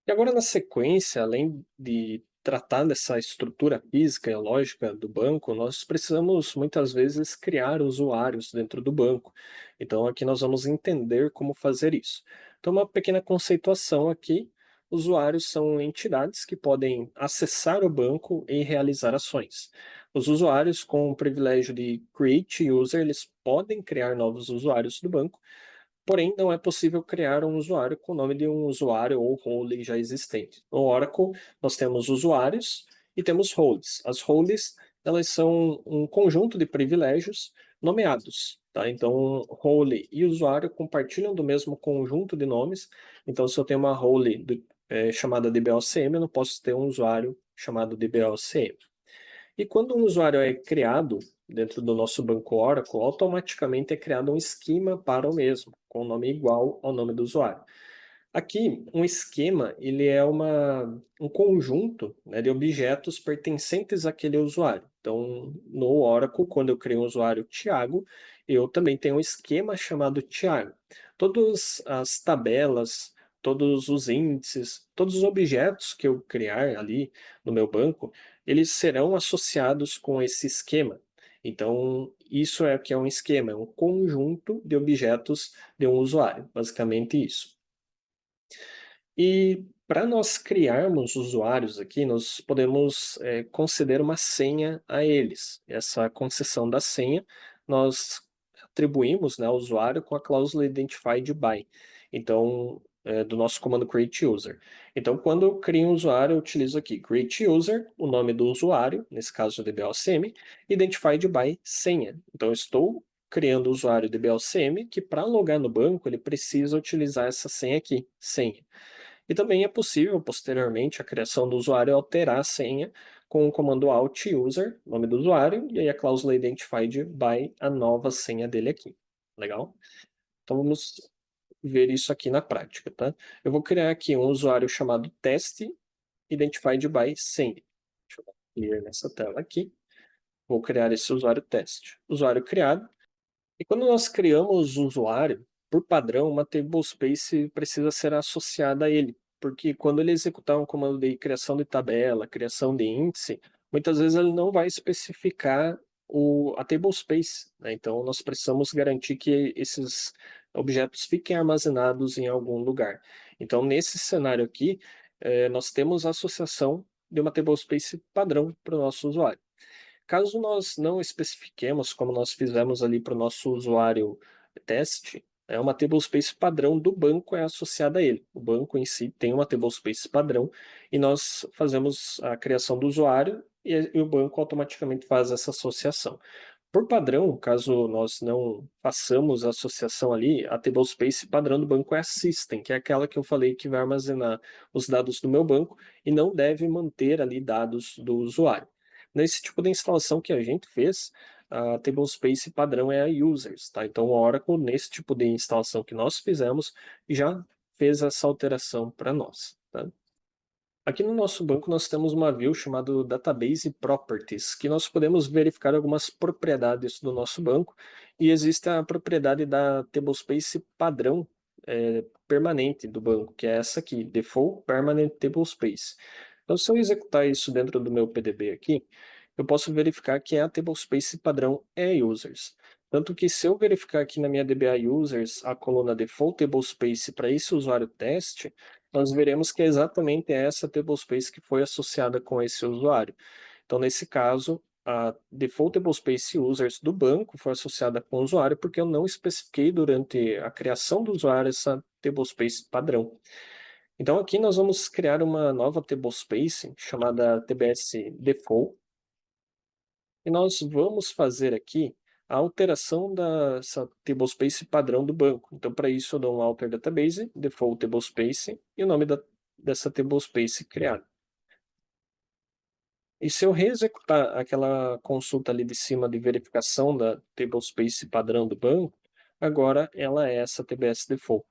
Speaker 2: E agora, na sequência, além de tratar dessa estrutura física e lógica do banco, nós precisamos muitas vezes criar usuários dentro do banco. Então, aqui nós vamos entender como fazer isso. Então, uma pequena conceituação aqui: usuários são entidades que podem acessar o banco e realizar ações. Os usuários com o privilégio de create user, eles podem criar novos usuários do banco, Porém, não é possível criar um usuário com o nome de um usuário ou role já existente. No Oracle, nós temos usuários e temos roles. As roles, elas são um conjunto de privilégios nomeados, tá? Então, role e usuário compartilham do mesmo conjunto de nomes. Então, se eu tenho uma role chamada DBOCM, eu não posso ter um usuário chamado DBOCM. E quando um usuário é criado dentro do nosso banco Oracle, automaticamente é criado um esquema para o mesmo, com o nome igual ao nome do usuário. Aqui, um esquema, ele é um conjunto, né, de objetos pertencentes àquele usuário. Então, no Oracle, quando eu crio um usuário Thiago, eu também tenho um esquema chamado Thiago. Todas as tabelas, todos os índices, todos os objetos que eu criar ali no meu banco, eles serão associados com esse esquema. Então, isso é o que é um esquema, é um conjunto de objetos de um usuário, basicamente isso. E para nós criarmos usuários aqui, nós podemos conceder uma senha a eles. Essa concessão da senha, nós atribuímos, né, ao usuário com a cláusula identified by. Então, do nosso comando create user. Então, quando eu crio um usuário, eu utilizo aqui create user, o nome do usuário, nesse caso o DBOCM, identified by senha. Então, eu estou criando o usuário DBOCM, que para logar no banco, ele precisa utilizar essa senha aqui, senha. E também é possível, posteriormente, a criação do usuário alterar a senha com o comando alt user, nome do usuário, e aí a cláusula identified by a nova senha dele aqui. Legal? Então vamos ver isso aqui na prática, tá? Eu vou criar aqui um usuário chamado test identified by senha. Deixa eu dar clear nessa tela aqui. Vou criar esse usuário teste. Usuário criado. E quando nós criamos o usuário, por padrão, uma tablespace precisa ser associada a ele, porque quando ele executar um comando de criação de tabela, criação de índice, muitas vezes ele não vai especificar a tablespace, né? Então, nós precisamos garantir que esses objetos fiquem armazenados em algum lugar. Então, nesse cenário aqui, nós temos a associação de uma tablespace padrão para o nosso usuário. Caso nós não especifiquemos, como nós fizemos ali para o nosso usuário teste, uma tablespace padrão do banco é associada a ele. O banco em si tem uma tablespace padrão e nós fazemos a criação do usuário e o banco automaticamente faz essa associação. Por padrão, caso nós não façamos a associação ali, a tablespace padrão do banco é a system, que é aquela que eu falei que vai armazenar os dados do meu banco e não deve manter ali dados do usuário. Nesse tipo de instalação que a gente fez, a tablespace padrão é a users, tá? Então o Oracle, nesse tipo de instalação que nós fizemos, já fez essa alteração para nós, tá? Aqui no nosso banco nós temos uma view chamada Database Properties, que nós podemos verificar algumas propriedades do nosso banco, e existe a propriedade da tablespace padrão permanente do banco, que é essa aqui, Default Permanent Tablespace. Então, se eu executar isso dentro do meu PDB aqui, eu posso verificar que a tablespace padrão é users. Tanto que se eu verificar aqui na minha DBA users a coluna default tablespace para esse usuário teste, nós veremos que é exatamente essa tablespace que foi associada com esse usuário. Então, nesse caso, a default tablespace users do banco foi associada com o usuário porque eu não especifiquei durante a criação do usuário essa tablespace padrão. Então, aqui nós vamos criar uma nova tablespace chamada tbs default e nós vamos fazer aqui a alteração dessa tablespace padrão do banco. Então, para isso, eu dou um alter database, default tablespace, e o nome dessa tablespace criada. E se eu reexecutar aquela consulta ali de cima de verificação da tablespace padrão do banco, agora ela é essa TBS default.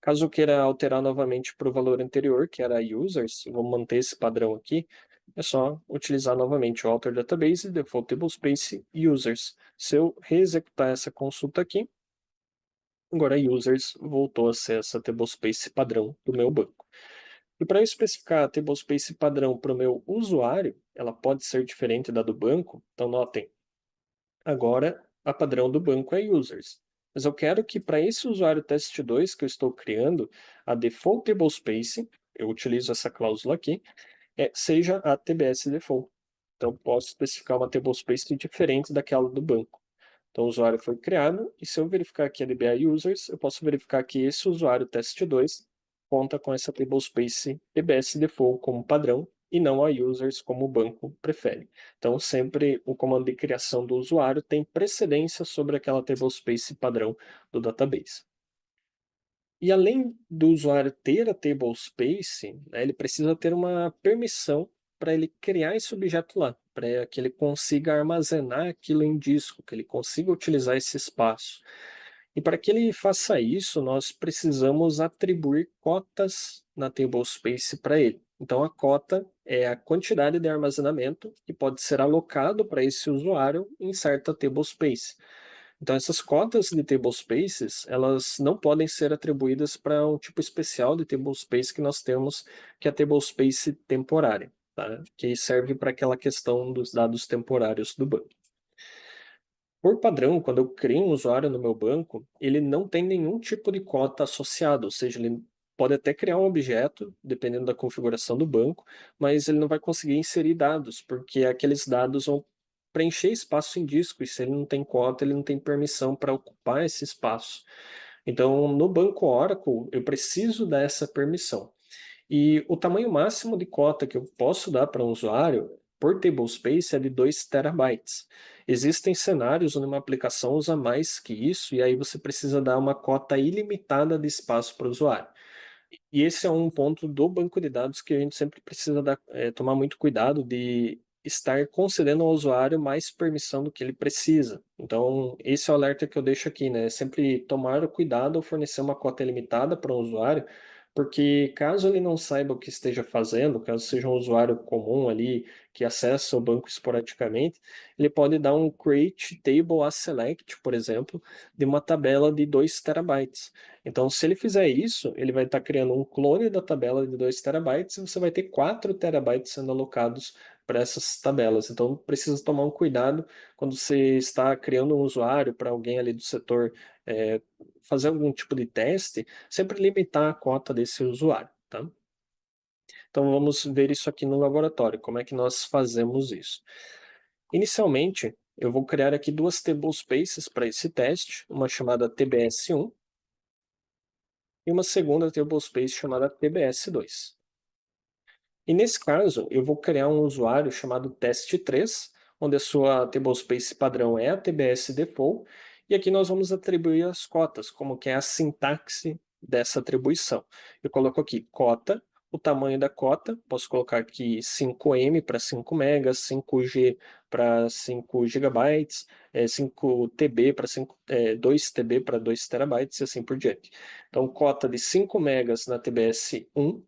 Speaker 2: Caso eu queira alterar novamente para o valor anterior, que era users, eu vou manter esse padrão aqui, é só utilizar novamente o alter database, default tablespace, users. Se eu reexecutar essa consulta aqui, agora users voltou a ser essa tablespace padrão do meu banco. E para eu especificar a tablespace padrão para o meu usuário, ela pode ser diferente da do banco, então notem, agora a padrão do banco é users. Mas eu quero que para esse usuário test2 que eu estou criando, a default tablespace, eu utilizo essa cláusula aqui, seja a TBS default. Então posso especificar uma tablespace diferente daquela do banco. Então, o usuário foi criado, e se eu verificar aqui a DBA Users, eu posso verificar que esse usuário test2 conta com essa tablespace DBS default como padrão, e não a users como o banco prefere. Então, sempre o comando de criação do usuário tem precedência sobre aquela tablespace padrão do database. E além do usuário ter a tablespace, né, ele precisa ter uma permissão para ele criar esse objeto lá, para que ele consiga armazenar aquilo em disco, que ele consiga utilizar esse espaço. E para que ele faça isso, nós precisamos atribuir cotas na tablespace para ele. Então, a cota é a quantidade de armazenamento que pode ser alocado para esse usuário em certa tablespace. Então, essas cotas de tablespaces, elas não podem ser atribuídas para um tipo especial de tablespace que nós temos, que é a tablespace temporária, tá? Que serve para aquela questão dos dados temporários do banco. Por padrão, quando eu crio um usuário no meu banco, ele não tem nenhum tipo de cota associado, ou seja, ele pode até criar um objeto, dependendo da configuração do banco, mas ele não vai conseguir inserir dados, porque aqueles dados vão preencher espaço em disco, e se ele não tem cota, ele não tem permissão para ocupar esse espaço. Então, no banco Oracle, eu preciso dar essa permissão. E o tamanho máximo de cota que eu posso dar para um usuário por tablespace é de 2 terabytes. Existem cenários onde uma aplicação usa mais que isso, e aí você precisa dar uma cota ilimitada de espaço para o usuário. E esse é um ponto do banco de dados que a gente sempre precisa tomar muito cuidado de estar concedendo ao usuário mais permissão do que ele precisa. Então, esse é o alerta que eu deixo aqui, né? Sempre tomar o cuidado ao fornecer uma cota ilimitada para um usuário, porque caso ele não saiba o que esteja fazendo, caso seja um usuário comum ali que acessa o banco esporadicamente, ele pode dar um create table as select, por exemplo, de uma tabela de 2 terabytes. Então, se ele fizer isso, ele vai estar criando um clone da tabela de 2 terabytes, e você vai ter 4 terabytes sendo alocados para essas tabelas. Então, precisa tomar um cuidado quando você está criando um usuário para alguém ali do setor fazer algum tipo de teste, sempre limitar a cota desse usuário, tá? Então, vamos ver isso aqui no laboratório, como é que nós fazemos isso. Inicialmente, eu vou criar aqui duas tablespaces para esse teste, uma chamada TBS1 e uma segunda tablespace chamada TBS2. E nesse caso, eu vou criar um usuário chamado teste3, onde a sua tablespace padrão é a TBS default, e aqui nós vamos atribuir as cotas, como que é a sintaxe dessa atribuição. Eu coloco aqui cota, o tamanho da cota, posso colocar aqui 5M para 5 megas, 5G para 5 gigabytes, 5TB para 2TB para 2 terabytes e assim por diante. Então, cota de 5 megas na TBS1,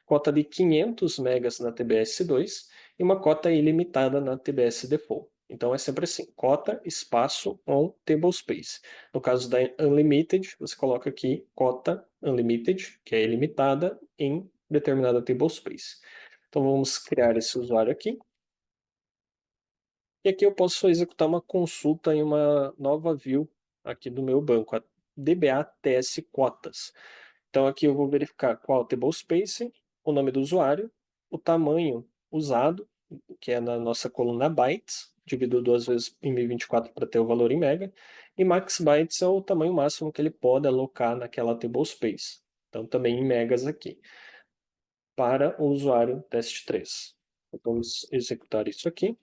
Speaker 2: cota de 500 megas na TBS2 e uma cota ilimitada na TBS Default. Então é sempre assim, cota, espaço, on, tablespace. No caso da Unlimited, você coloca aqui cota Unlimited, que é ilimitada, em determinada tablespace. Então vamos criar esse usuário aqui. E aqui eu posso executar uma consulta em uma nova view aqui do meu banco, a DBA TS Cotas. Então aqui eu vou verificar qual tablespace, o nome do usuário, o tamanho usado, que é na nossa coluna bytes, dividido duas vezes em 1024 para ter o valor em mega, e max bytes é o tamanho máximo que ele pode alocar naquela tablespace. Então também em megas aqui, para o usuário teste3. Vamos executar isso aqui.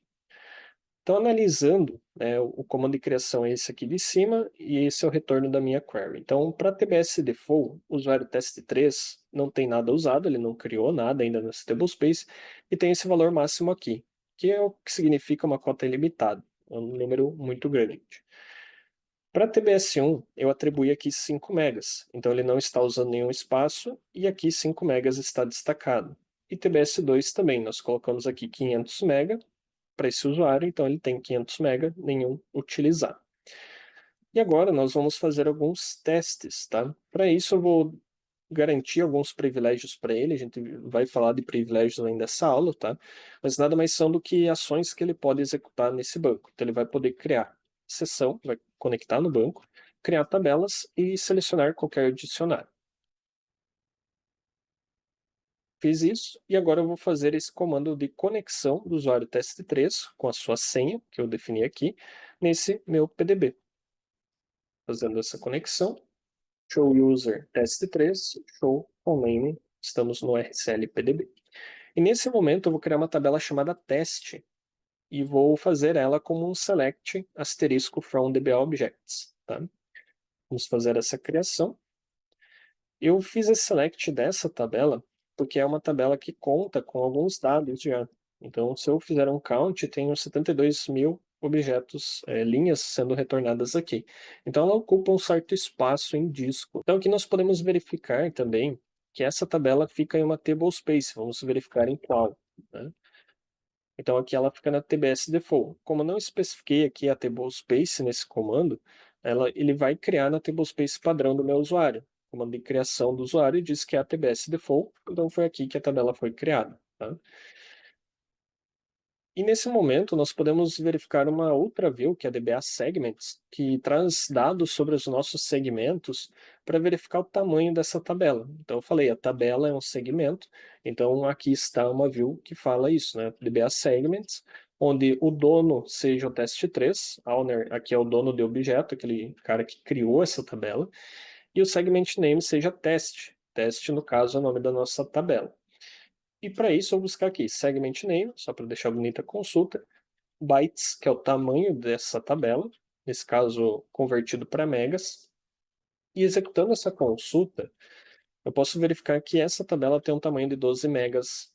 Speaker 2: Então, analisando, né, o comando de criação é esse aqui de cima e esse é o retorno da minha query. Então, para TBS Default, o usuário teste3 não tem nada usado, ele não criou nada ainda nesse tablespace e tem esse valor máximo aqui, que é o que significa uma cota ilimitada, é um número muito grande. Para TBS1, eu atribuí aqui 5 megas, então ele não está usando nenhum espaço e aqui 5 megas está destacado. E TBS2 também, nós colocamos aqui 500 mega para esse usuário, então ele tem 500 MB, nenhum utilizar. E agora nós vamos fazer alguns testes, tá? Para isso eu vou garantir alguns privilégios para ele, a gente vai falar de privilégios ainda nessa aula, tá? Mas nada mais são do que ações que ele pode executar nesse banco. Então ele vai poder criar sessão, vai conectar no banco, criar tabelas e selecionar qualquer dicionário. Fiz isso e agora eu vou fazer esse comando de conexão do usuário teste3 com a sua senha, que eu defini aqui, nesse meu PDB. fazendo essa conexão. Show user test3, show com name, estamos no RCL PDB. E nesse momento eu vou criar uma tabela chamada teste e vou fazer ela como um select asterisco from DBA objects, tá? Vamos fazer essa criação. Eu fiz esse select dessa tabela porque é uma tabela que conta com alguns dados já. Então, se eu fizer um count, tenho 72.000 objetos, linhas sendo retornadas aqui. Então, ela ocupa um certo espaço em disco. Então, aqui nós podemos verificar também que essa tabela fica em uma table space. Vamos verificar em qual, né? Então, aqui ela fica na TBS default. Como eu não especifiquei aqui a table space nesse comando, ele vai criar na table space padrão do meu usuário. O comando de criação do usuário diz que é a TBS default, então foi aqui que a tabela foi criada, tá? E nesse momento, nós podemos verificar uma outra view, que é a DBA Segments, que traz dados sobre os nossos segmentos para verificar o tamanho dessa tabela. Então, eu falei, a tabela é um segmento, então aqui está uma view que fala isso, né? DBA Segments, onde o dono seja o test3, owner aqui é o dono do objeto, aquele cara que criou essa tabela, e o segment name seja teste. Teste, no caso, é o nome da nossa tabela. E para isso eu vou buscar aqui segment name, só para deixar bonita a consulta, bytes, que é o tamanho dessa tabela, nesse caso convertido para megas, e executando essa consulta, eu posso verificar que essa tabela tem um tamanho de 12 megas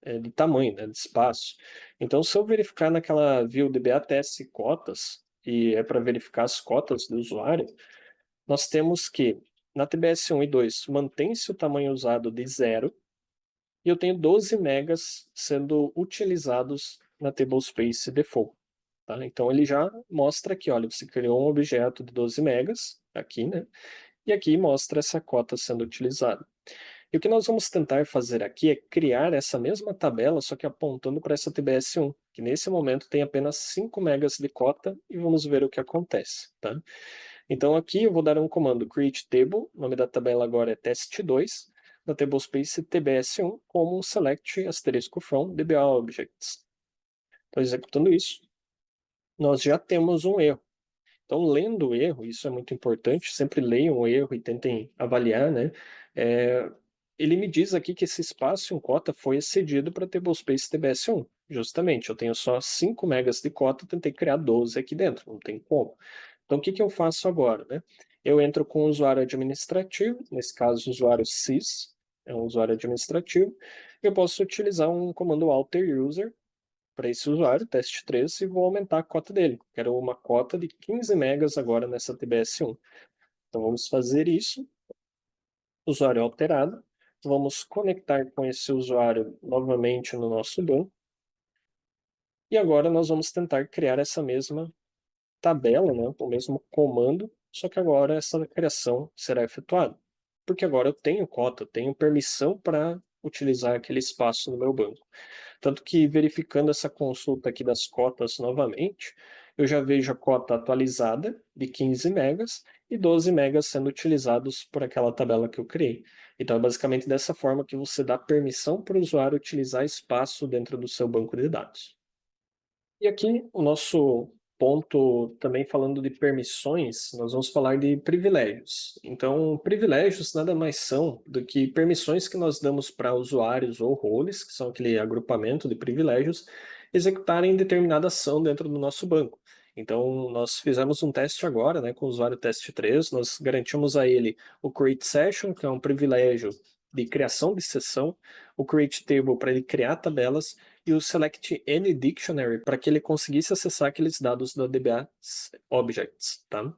Speaker 2: de tamanho, né, de espaço. Então, se eu verificar naquela view DBA test cotas, e é para verificar as cotas do usuário, nós temos que na TBS 1 e 2 mantém-se o tamanho usado de 0, e eu tenho 12 megas sendo utilizados na tablespace default. Tá? Então ele já mostra aqui, olha, você criou um objeto de 12 megas, aqui, né? E aqui mostra essa cota sendo utilizada. E o que nós vamos tentar fazer aqui é criar essa mesma tabela, só que apontando para essa TBS1, que nesse momento tem apenas 5 megas de cota, e vamos ver o que acontece. Tá? Então aqui eu vou dar um comando create table, o nome da tabela agora é test2, da tablespace tbs1 como um select asterisco from dba objects. Então executando isso, nós já temos um erro. Então, lendo o erro, isso é muito importante, sempre leiam o erro e tentem avaliar, né? Ele me diz aqui que esse espaço em cota foi excedido para tablespace tbs1. Justamente, eu tenho só 5 megas de cota, tentei criar 12 aqui dentro, não tem como. Então, o que eu faço agora, né? Eu entro com o usuário administrativo, nesse caso, o usuário sys, é um usuário administrativo. Eu posso utilizar um comando alter user para esse usuário, teste3, e vou aumentar a cota dele. Quero uma cota de 15 megas agora nessa TBS1. Então vamos fazer isso. Usuário alterado. Vamos conectar com esse usuário novamente no nosso banco. E agora nós vamos tentar criar essa mesma tabela, né, o mesmo comando, só que agora essa criação será efetuada. Porque agora eu tenho cota, eu tenho permissão para utilizar aquele espaço no meu banco. Tanto que, verificando essa consulta aqui das cotas novamente, eu já vejo a cota atualizada de 15 megas e 12 megas sendo utilizados por aquela tabela que eu criei. Então, é basicamente dessa forma que você dá permissão para o usuário utilizar espaço dentro do seu banco de dados. E aqui, o nosso ponto, também falando de permissões, nós vamos falar de privilégios. Então, privilégios nada mais são do que permissões que nós damos para usuários ou roles, que são aquele agrupamento de privilégios, executarem determinada ação dentro do nosso banco. Então, nós fizemos um teste agora, né, com o usuário teste3, nós garantimos a ele o create session, que é um privilégio de criação de sessão, o create table para ele criar tabelas, e o select any dictionary para que ele conseguisse acessar aqueles dados da DBA objects, tá?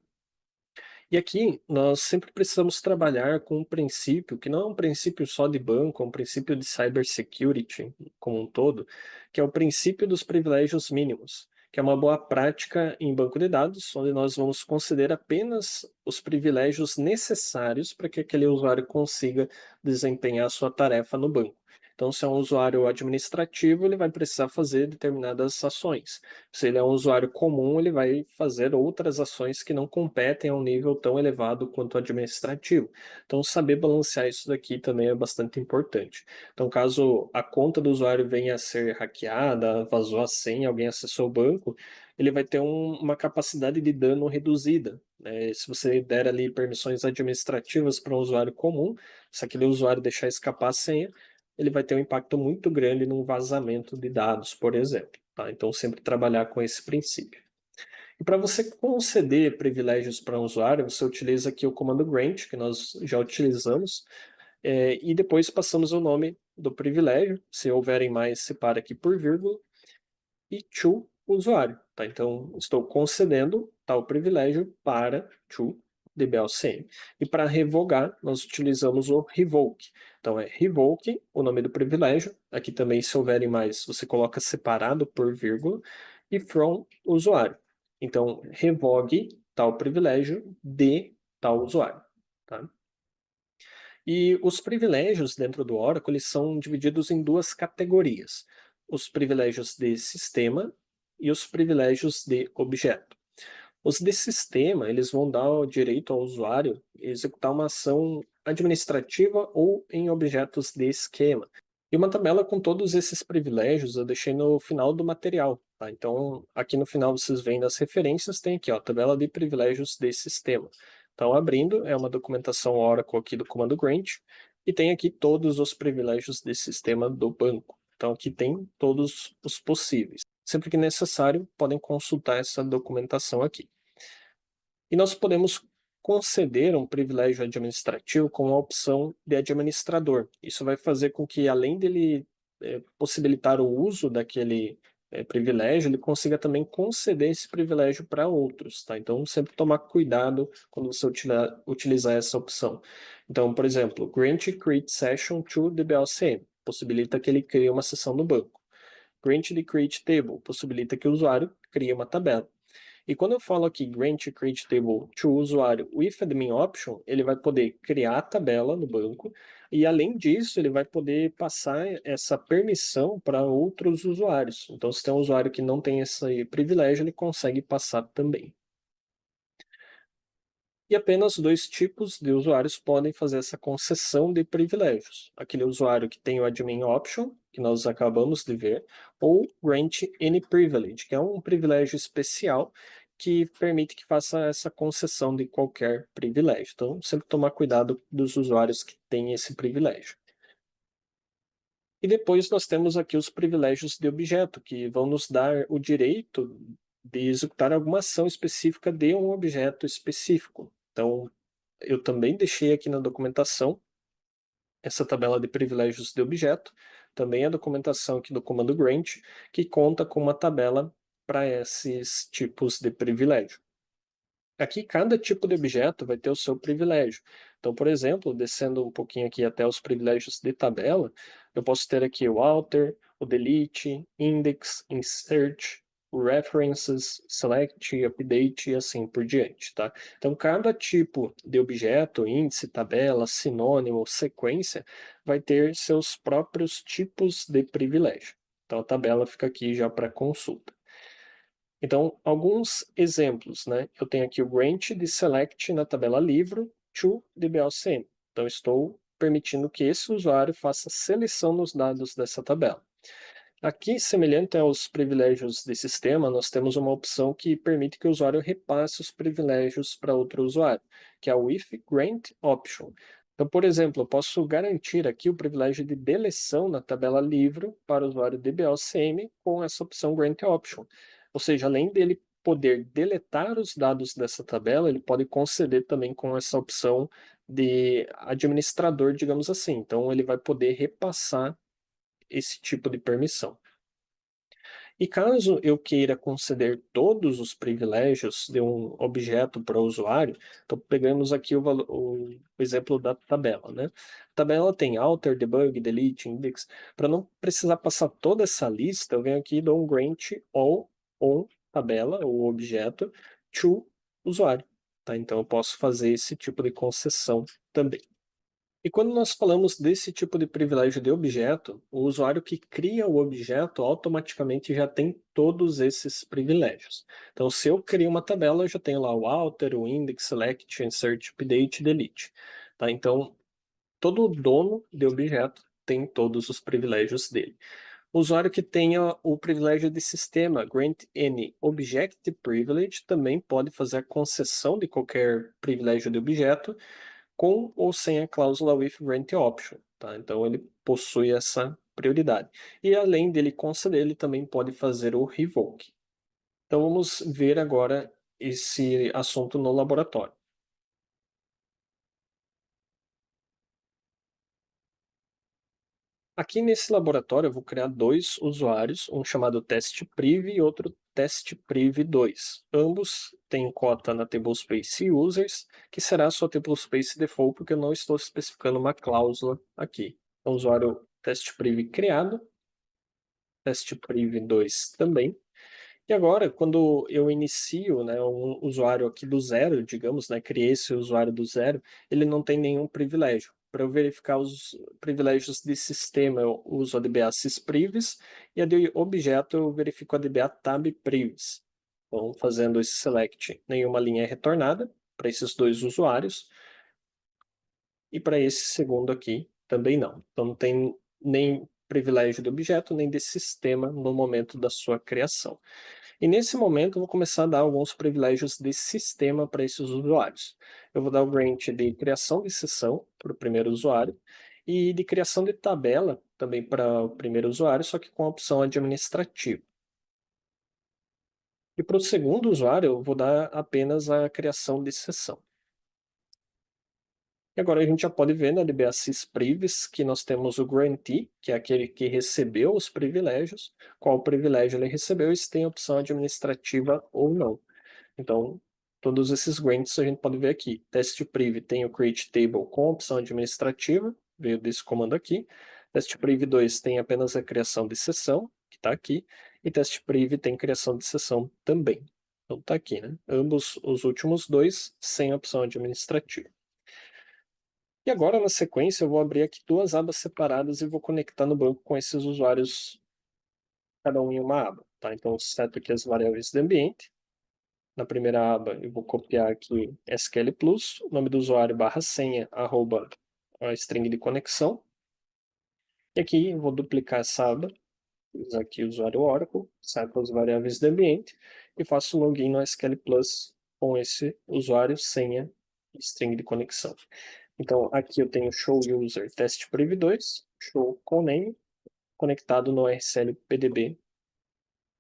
Speaker 2: E aqui nós sempre precisamos trabalhar com um princípio que não é um princípio só de banco, é um princípio de cybersecurity como um todo, que é o princípio dos privilégios mínimos, que é uma boa prática em banco de dados, onde nós vamos conceder apenas os privilégios necessários para que aquele usuário consiga desempenhar a sua tarefa no banco. Então, se é um usuário administrativo, ele vai precisar fazer determinadas ações. Se ele é um usuário comum, ele vai fazer outras ações que não competem a um nível tão elevado quanto o administrativo. Então, saber balancear isso daqui também é bastante importante. Então, caso a conta do usuário venha a ser hackeada, vazou a senha, alguém acessou o banco, ele vai ter uma capacidade de dano reduzida. Se você der ali permissões administrativas para um usuário comum, se aquele usuário deixar escapar a senha, ele vai ter um impacto muito grande no vazamento de dados, por exemplo. Tá? Então, sempre trabalhar com esse princípio. E para você conceder privilégios para um usuário, você utiliza aqui o comando grant, que nós já utilizamos, e depois passamos o nome do privilégio. Se houverem mais, separa aqui por vírgula, e to usuário. Tá? Então, estou concedendo tal privilégio para to DBLCM. E para revogar, nós utilizamos o revoke. Então, é revoke, o nome do privilégio. Aqui também, se houverem mais, você coloca separado por vírgula. E from usuário. Então, revogue tal privilégio de tal usuário. Tá? E os privilégios dentro do Oracle eles são divididos em duas categorias: os privilégios de sistema e os privilégios de objeto. Os de sistema eles vão dar o direito ao usuário executar uma ação administrativa ou em objetos de esquema. E uma tabela com todos esses privilégios eu deixei no final do material. Tá? Então, aqui no final vocês veem das referências, tem aqui, ó, tabela de privilégios de sistema. Então, abrindo, é uma documentação Oracle aqui do comando grant, e tem aqui todos os privilégios de sistema do banco. Então, aqui tem todos os possíveis. Sempre que necessário, podem consultar essa documentação aqui. E nós podemos conceder um privilégio administrativo com a opção de administrador. Isso vai fazer com que, além dele possibilitar o uso daquele privilégio, ele consiga também conceder esse privilégio para outros. Tá? Então, sempre tomar cuidado quando você utilizar essa opção. Então, por exemplo, grant create session to the BLCM, possibilita que ele crie uma sessão no banco. Grant the create table, possibilita que o usuário crie uma tabela. E quando eu falo aqui grant create table to usuário with admin option, ele vai poder criar a tabela no banco e, além disso, ele vai poder passar essa permissão para outros usuários. Então, se tem um usuário que não tem esse privilégio, ele consegue passar também. E apenas dois tipos de usuários podem fazer essa concessão de privilégios. Aquele usuário que tem o admin option, que nós acabamos de ver, ou grant any privilege, que é um privilégio especial que permite que faça essa concessão de qualquer privilégio. Então, sempre tomar cuidado dos usuários que têm esse privilégio. E depois nós temos aqui os privilégios de objeto, que vão nos dar o direito de executar alguma ação específica de um objeto específico. Então, eu também deixei aqui na documentação essa tabela de privilégios de objeto, também a documentação aqui do comando grant, que conta com uma tabela para esses tipos de privilégio. Aqui, cada tipo de objeto vai ter o seu privilégio. Então, por exemplo, descendo um pouquinho aqui até os privilégios de tabela, eu posso ter aqui o alter, o delete, index, insert, references, select, update e assim por diante, tá? Então, cada tipo de objeto, índice, tabela, sinônimo, sequência, vai ter seus próprios tipos de privilégio. Então, a tabela fica aqui já para consulta. Então, alguns exemplos, né? Eu tenho aqui o grant de select na tabela livro to DBLCM. Então, estou permitindo que esse usuário faça seleção nos dados dessa tabela. Aqui, semelhante aos privilégios de sistema, nós temos uma opção que permite que o usuário repasse os privilégios para outro usuário, que é o with grant option. Então, por exemplo, eu posso garantir aqui o privilégio de deleção na tabela livro para o usuário DBLCM com essa opção grant option. Ou seja, além dele poder deletar os dados dessa tabela, ele pode conceder também com essa opção de administrador, digamos assim. Então, ele vai poder repassar esse tipo de permissão. E caso eu queira conceder todos os privilégios de um objeto para o usuário, então pegamos aqui o exemplo da tabela, né? A tabela tem alter, debug, delete, index. Para não precisar passar toda essa lista, eu venho aqui e dou um grant all on tabela, ou objeto, to usuário. Tá? Então eu posso fazer esse tipo de concessão também. E quando nós falamos desse tipo de privilégio de objeto, o usuário que cria o objeto automaticamente já tem todos esses privilégios. Então, se eu crio uma tabela, eu já tenho lá o alter, o index, select, insert, update, delete. Tá? Então, todo dono de objeto tem todos os privilégios dele. Usuário que tenha o privilégio de sistema, Grant Any Object Privilege, também pode fazer a concessão de qualquer privilégio de objeto com ou sem a cláusula with grant option, tá? Então ele possui essa prioridade. E além dele conceder, ele também pode fazer o revoke. Então vamos ver agora esse assunto no laboratório. Aqui nesse laboratório eu vou criar dois usuários, um chamado testpriv e outro testpriv2. Ambos têm cota na tablespace users, que será a sua tablespace default, porque eu não estou especificando uma cláusula aqui. Então, usuário testpriv criado, testpriv2 também. E agora, quando eu inicio, né, um usuário aqui do zero, digamos, né, criei esse usuário do zero, ele não tem nenhum privilégio. Para eu verificar os privilégios de sistema, eu uso a DBA sysprivis, e a de objeto eu verifico a DBA tabprivis. Então, fazendo esse select, nenhuma linha é retornada para esses dois usuários, e para esse segundo aqui também não. Então, não tem nem privilégio de objeto, nem de sistema no momento da sua criação. E nesse momento eu vou começar a dar alguns privilégios de sistema para esses usuários. Eu vou dar o grant de criação de sessão para o primeiro usuário e de criação de tabela também para o primeiro usuário, só que com a opção administrativa. E para o segundo usuário eu vou dar apenas a criação de sessão. E agora a gente já pode ver na DBA sysprivis que nós temos o grantee, que é aquele que recebeu os privilégios, qual privilégio ele recebeu e se tem opção administrativa ou não. Então, todos esses grants a gente pode ver aqui. Testpriv tem o create table com opção administrativa, veio desse comando aqui. Testpriv2 tem apenas a criação de sessão, que está aqui. E testpriv tem criação de sessão também. Então está aqui, né? Ambos os últimos dois sem opção administrativa. E agora, na sequência, eu vou abrir aqui duas abas separadas e vou conectar no banco com esses usuários, cada um em uma aba. Tá? Então, seto aqui as variáveis de ambiente. Na primeira aba, eu vou copiar aqui SQL Plus, o nome do usuário barra senha, arroba a string de conexão. E aqui eu vou duplicar essa aba, usar aqui o usuário Oracle, saio para as variáveis de ambiente e faço login no SQL Plus com esse usuário, senha e string de conexão. Então, aqui eu tenho show user testpriv2, show com name, conectado no RCL PDB.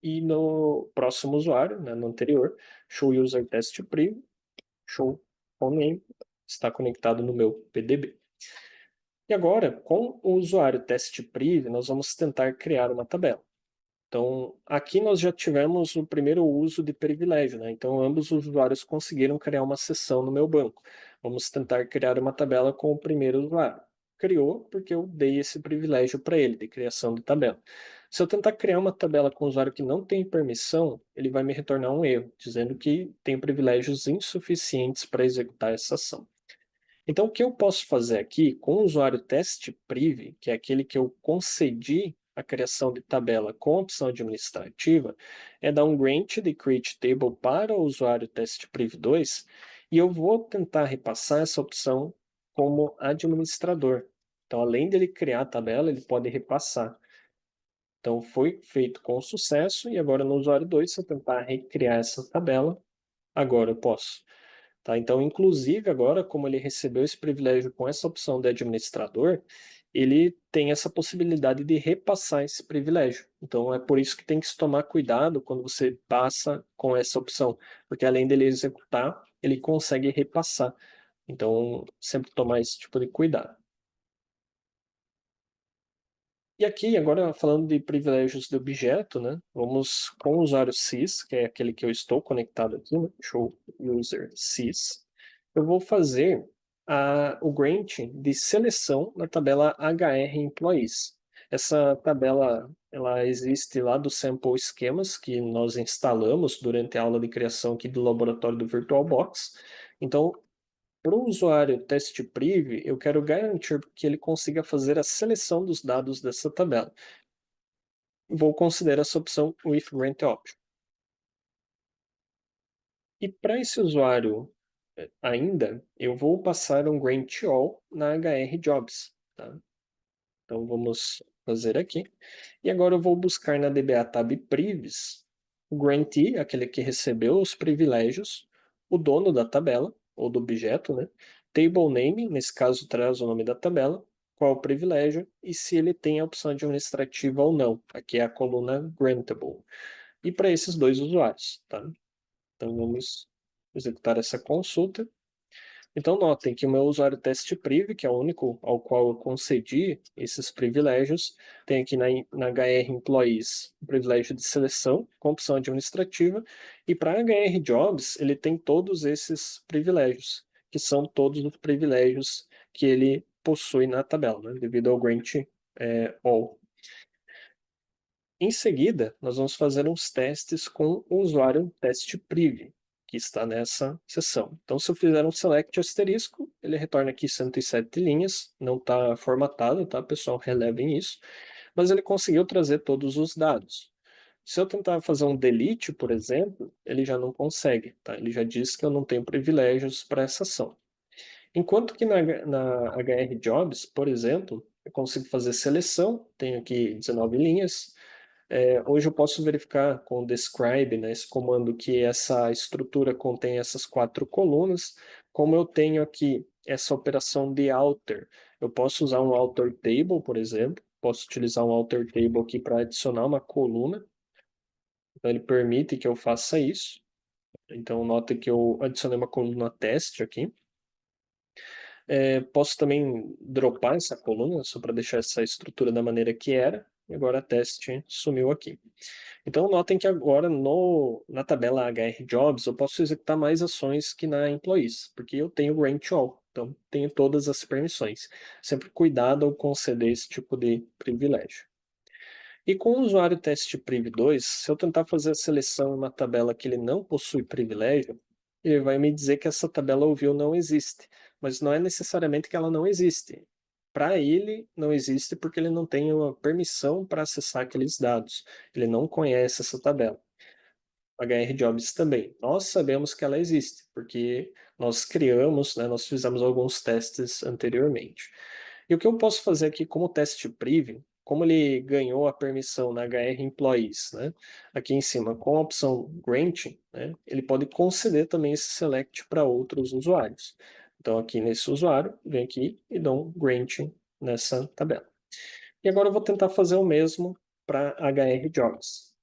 Speaker 2: E no próximo usuário, né, no anterior, show user testpriv, show com name, está conectado no meu PDB. E agora, com o usuário testpriv, nós vamos tentar criar uma tabela. Então, aqui nós já tivemos o primeiro uso de privilégio, né? Então, ambos os usuários conseguiram criar uma sessão no meu banco. Vamos tentar criar uma tabela com o primeiro usuário. Criou porque eu dei esse privilégio para ele, de criação de tabela. Se eu tentar criar uma tabela com um usuário que não tem permissão, ele vai me retornar um erro, dizendo que tem privilégios insuficientes para executar essa ação. Então, o que eu posso fazer aqui com o usuário testpriv, que é aquele que eu concedi a criação de tabela com opção administrativa, é dar um grant de create table para o usuário testpriv2 e eu vou tentar repassar essa opção como administrador. Então, além dele criar a tabela, ele pode repassar. Então, foi feito com sucesso e agora no usuário 2, se eu tentar recriar essa tabela, agora eu posso. Tá? Então, inclusive, agora, como ele recebeu esse privilégio com essa opção de administrador, ele tem essa possibilidade de repassar esse privilégio. Então, é por isso que tem que se tomar cuidado quando você passa com essa opção, porque além dele executar, ele consegue repassar. Então, sempre tomar esse tipo de cuidado. E aqui, agora falando de privilégios de objeto, né? Vamos com o usuário sys, que é aquele que eu estou conectado aqui, né? Show user sys. Eu vou fazer o grant de seleção na tabela HR Employees. Essa tabela ela existe lá do Sample Schemas, que nós instalamos durante a aula de criação aqui do laboratório do VirtualBox. Então, para o usuário testpriv, eu quero garantir que ele consiga fazer a seleção dos dados dessa tabela. Vou considerar essa opção with grant option. E para esse usuário ainda, eu vou passar um grant all na HR jobs. Tá? Então vamos fazer aqui. E agora eu vou buscar na DBA tab Prives o grantee, aquele que recebeu os privilégios, o dono da tabela, ou do objeto, né? Table name, nesse caso traz o nome da tabela, qual o privilégio e se ele tem a opção administrativa ou não. Aqui é a coluna grantable. E para esses dois usuários, tá? Então vamos executar essa consulta. Então notem que o meu usuário teste priv, que é o único ao qual eu concedi esses privilégios, tem aqui na HR Employees o privilégio de seleção com opção administrativa, e para HR Jobs ele tem todos esses privilégios, que são todos os privilégios que ele possui na tabela, né, devido ao grant all. Em seguida, nós vamos fazer uns testes com o usuário teste priv, que está nessa seção. Então, se eu fizer um select asterisco, ele retorna aqui 107 linhas, não está formatado, tá, pessoal? Relevem isso. Mas ele conseguiu trazer todos os dados. Se eu tentar fazer um delete, por exemplo, ele já não consegue, tá? Ele já diz que eu não tenho privilégios para essa ação. Enquanto que na HR Jobs, por exemplo, eu consigo fazer seleção, tenho aqui 19 linhas. Hoje eu posso verificar com o describe, né, esse comando, que essa estrutura contém essas 4 colunas. Como eu tenho aqui essa operação de alter, eu posso usar um alter table, por exemplo. Posso utilizar um alter table aqui para adicionar uma coluna. Então ele permite que eu faça isso. Então nota que eu adicionei uma coluna teste aqui. Posso também dropar essa coluna, só para deixar essa estrutura da maneira que era. E agora a teste sumiu aqui. Então, notem que agora na tabela HR Jobs eu posso executar mais ações que na Employees, porque eu tenho Grant All, então tenho todas as permissões. Sempre cuidado ao conceder esse tipo de privilégio. E com o usuário teste priv 2, se eu tentar fazer a seleção em uma tabela que ele não possui privilégio, ele vai me dizer que essa tabela ou view não existe, mas não é necessariamente que ela não existe. Para ele, não existe porque ele não tem uma permissão para acessar aqueles dados. Ele não conhece essa tabela. HR Jobs também. Nós sabemos que ela existe, porque nós criamos, né, nós fizemos alguns testes anteriormente. E o que eu posso fazer aqui como teste preview, como ele ganhou a permissão na HR Employees, né, aqui em cima, com a opção Granting, né, ele pode conceder também esse select para outros usuários. Então, aqui nesse usuário, vem aqui e dou um Granting nessa tabela. E agora eu vou tentar fazer o mesmo para HR Jobs.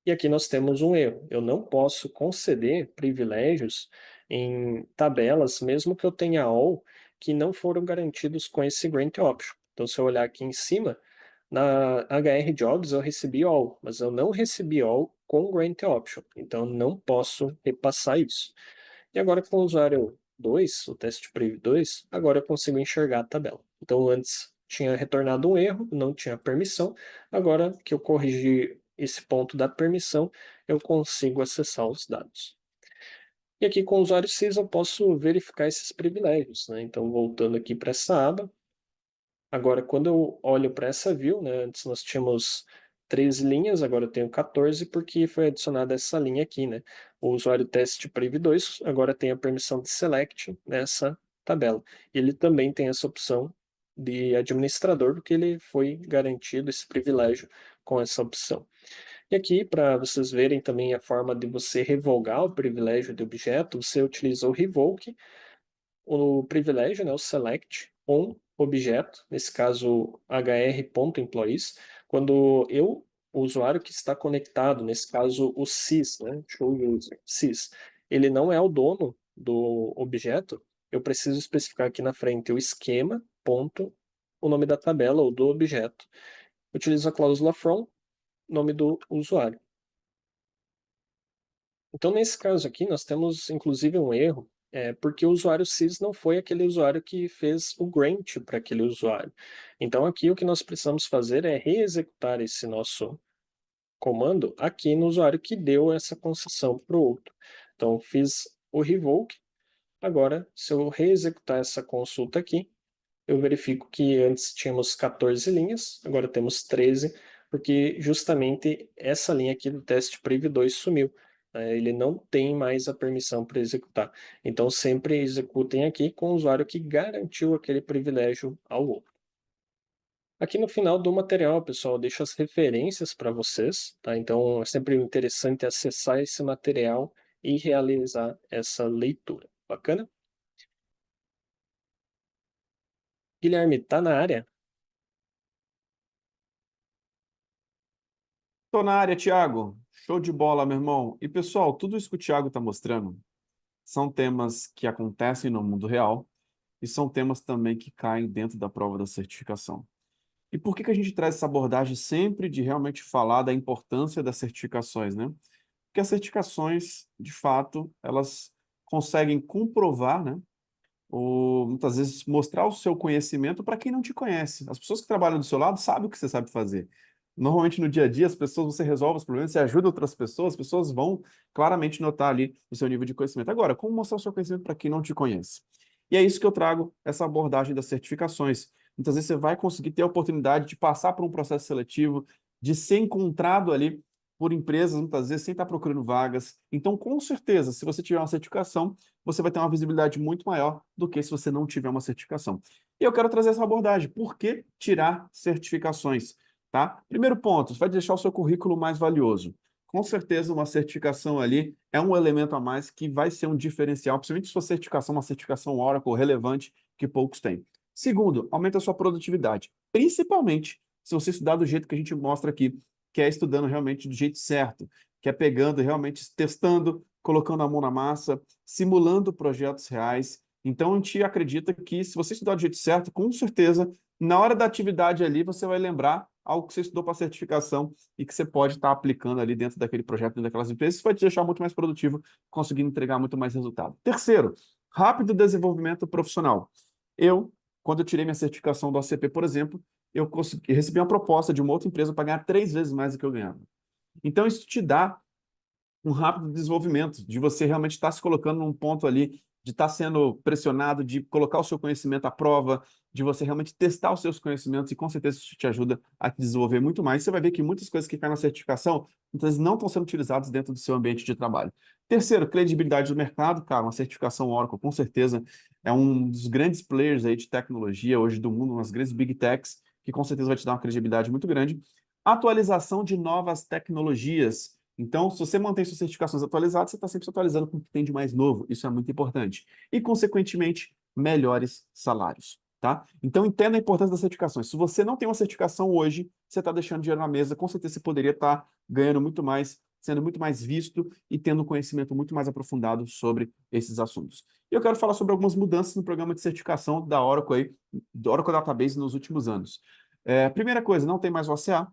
Speaker 2: E aqui nós temos um erro. Eu não posso conceder privilégios em tabelas, mesmo que eu tenha all, que não foram garantidos com esse grant option. Então, se eu olhar aqui em cima, na HR Jobs eu recebi all, mas eu não recebi all com grant option. Então, não posso repassar isso. E agora com o usuário 2, o teste priv 2, agora eu consigo enxergar a tabela. Então, antes tinha retornado um erro, não tinha permissão. Agora que eu corrigi esse ponto da permissão, eu consigo acessar os dados. E aqui com o usuário CIS eu posso verificar esses privilégios, né? Então, voltando aqui para essa aba, agora quando eu olho para essa view, né, antes nós tínhamos 13 linhas, agora eu tenho 14 porque foi adicionada essa linha aqui, né? O usuário teste priv 2 agora tem a permissão de select nessa tabela. Ele também tem essa opção de administrador, porque ele foi garantido esse privilégio com essa opção. E aqui, para vocês verem também a forma de você revogar o privilégio de objeto, você utiliza o revoke, o privilégio, né, o select on objeto, nesse caso hr.employees, quando o usuário que está conectado, nesse caso o sys, né, show user, sys, ele não é o dono do objeto, eu preciso especificar aqui na frente o esquema, ponto, o nome da tabela ou do objeto. Utilizo a cláusula from, nome do usuário. Então, nesse caso aqui, nós temos inclusive um erro, porque o usuário sys não foi aquele usuário que fez o grant para aquele usuário. Então, aqui o que nós precisamos fazer é reexecutar esse nosso comando aqui no usuário que deu essa concessão para o outro. Então, fiz o revoke. Agora, se eu reexecutar essa consulta aqui, eu verifico que antes tínhamos 14 linhas, agora temos 13, porque justamente essa linha aqui do teste priv 2 sumiu. Ele não tem mais a permissão para executar. Então, sempre executem aqui com o usuário que garantiu aquele privilégio ao outro. Aqui no final do material, pessoal, eu deixo as referências para vocês, tá? Então é sempre interessante acessar esse material e realizar essa leitura. Bacana? Guilherme, tá na área?
Speaker 1: Tô na área, Thiago. Show de bola, meu irmão. E, pessoal, tudo isso que o Thiago está mostrando são temas que acontecem no mundo real e são temas também que caem dentro da prova da certificação. E por que que a gente traz essa abordagem sempre de realmente falar da importância das certificações, né? Porque as certificações, de fato, elas conseguem comprovar, né? Ou muitas vezes mostrar o seu conhecimento para quem não te conhece. As pessoas que trabalham do seu lado sabem o que você sabe fazer. Normalmente no dia a dia, as pessoas, você resolve os problemas, você ajuda outras pessoas, as pessoas vão claramente notar ali o seu nível de conhecimento. Agora, como mostrar o seu conhecimento para quem não te conhece? E é isso que eu trago, essa abordagem das certificações. Muitas vezes você vai conseguir ter a oportunidade de passar por um processo seletivo, de ser encontrado ali por empresas, muitas vezes, sem estar procurando vagas. Então, com certeza, se você tiver uma certificação, você vai ter uma visibilidade muito maior do que se você não tiver uma certificação. E eu quero trazer essa abordagem. Por que tirar certificações? Tá? Primeiro ponto, vai deixar o seu currículo mais valioso. Com certeza, uma certificação ali é um elemento a mais que vai ser um diferencial, principalmente se sua certificação é uma certificação Oracle relevante, que poucos têm. Segundo, aumenta a sua produtividade, principalmente se você estudar do jeito que a gente mostra aqui, que é estudando realmente do jeito certo, que é pegando realmente, testando, colocando a mão na massa, simulando projetos reais. Então, a gente acredita que se você estudar do jeito certo, com certeza, na hora da atividade ali, você vai lembrar algo que você estudou para a certificação e que você pode estar aplicando ali dentro daquele projeto, dentro daquelas empresas. Isso vai te deixar muito mais produtivo, conseguindo entregar muito mais resultado. Terceiro, rápido desenvolvimento profissional. Quando eu tirei minha certificação do ACP, por exemplo, eu recebi uma proposta de uma outra empresa para ganhar 3 vezes mais do que eu ganhava. Então, isso te dá um rápido desenvolvimento, de você realmente estar se colocando num ponto ali, de estar sendo pressionado, de colocar o seu conhecimento à prova, de você realmente testar os seus conhecimentos, e com certeza isso te ajuda a te desenvolver muito mais. Você vai ver que muitas coisas que caem na certificação, muitas vezes não estão sendo utilizadas dentro do seu ambiente de trabalho. Terceiro, credibilidade do mercado, cara, uma certificação Oracle, com certeza, é um dos grandes players aí de tecnologia hoje do mundo, umas grandes big techs, que com certeza vai te dar uma credibilidade muito grande. Atualização de novas tecnologias. Então, se você mantém suas certificações atualizadas, você está sempre se atualizando com o que tem de mais novo. Isso é muito importante. E, consequentemente, melhores salários. Tá? Então, entenda a importância das certificações. Se você não tem uma certificação hoje, você está deixando dinheiro na mesa. Com certeza, você poderia estar ganhando muito mais, sendo muito mais visto e tendo um conhecimento muito mais aprofundado sobre esses assuntos. E eu quero falar sobre algumas mudanças no programa de certificação da Oracle, aí, do Oracle Database nos últimos anos. Primeira coisa, não tem mais o OCA.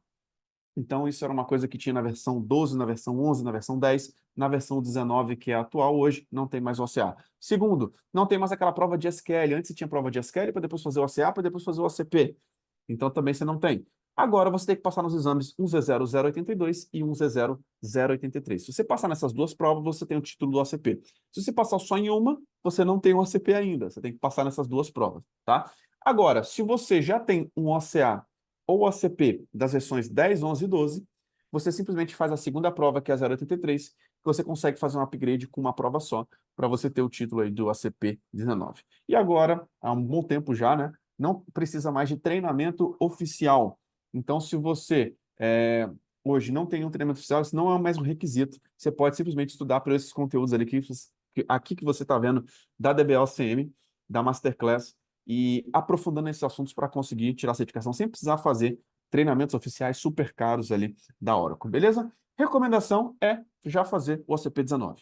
Speaker 1: Então, isso era uma coisa que tinha na versão 12, na versão 11, na versão 10, na versão 19, que é a atual hoje, não tem mais OCA. Segundo, não tem mais aquela prova de SQL. Antes você tinha prova de SQL para depois fazer o OCA, para depois fazer o OCP. Então, também você não tem. Agora, você tem que passar nos exames 1Z0082 e 1Z0083. Se você passar nessas duas provas, você tem o título do OCP. Se você passar só em uma, você não tem o OCP ainda. Você tem que passar nessas duas provas, tá? Agora, se você já tem um OCA ou ACP das versões 10, 11 e 12, você simplesmente faz a segunda prova, que é a 083, que você consegue fazer um upgrade com uma prova só, para você ter o título aí do ACP 19. E agora, há um bom tempo já, né, não precisa mais de treinamento oficial. Então, se você hoje não tem um treinamento oficial, isso não é mais um requisito. Você pode simplesmente estudar por esses conteúdos ali aqui que você está vendo da DBOCM, da Masterclass, e aprofundando esses assuntos para conseguir tirar a certificação sem precisar fazer treinamentos oficiais super caros ali da Oracle, beleza? Recomendação é já fazer o OCP-19.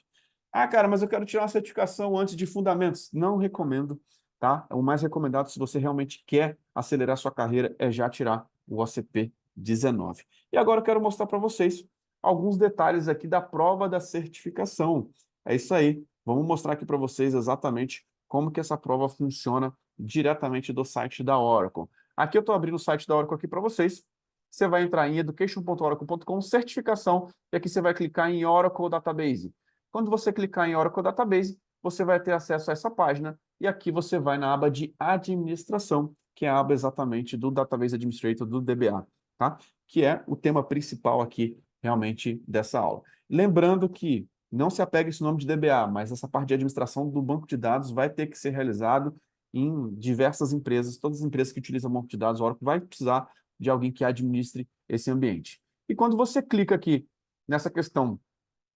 Speaker 1: Ah, cara, mas eu quero tirar uma certificação antes de fundamentos. Não recomendo, tá? O mais recomendado, se você realmente quer acelerar sua carreira, é já tirar o OCP-19. E agora eu quero mostrar para vocês alguns detalhes aqui da prova da certificação. É isso aí. Vamos mostrar aqui para vocês exatamente como que essa prova funciona diretamente do site da Oracle. Aqui eu estou abrindo o site da Oracle aqui para vocês. Você vai entrar em education.oracle.com, certificação, e aqui você vai clicar em Oracle Database. Quando você clicar em Oracle Database, você vai ter acesso a essa página, e aqui você vai na aba de administração, que é a aba exatamente do Database Administrator do DBA, tá? Que é o tema principal aqui, realmente, dessa aula. Lembrando que não se apegue a esse nome de DBA, mas essa parte de administração do banco de dados vai ter que ser realizado em diversas empresas, todas as empresas que utilizam banco de dados Oracle vai precisar de alguém que administre esse ambiente. E quando você clica aqui nessa questão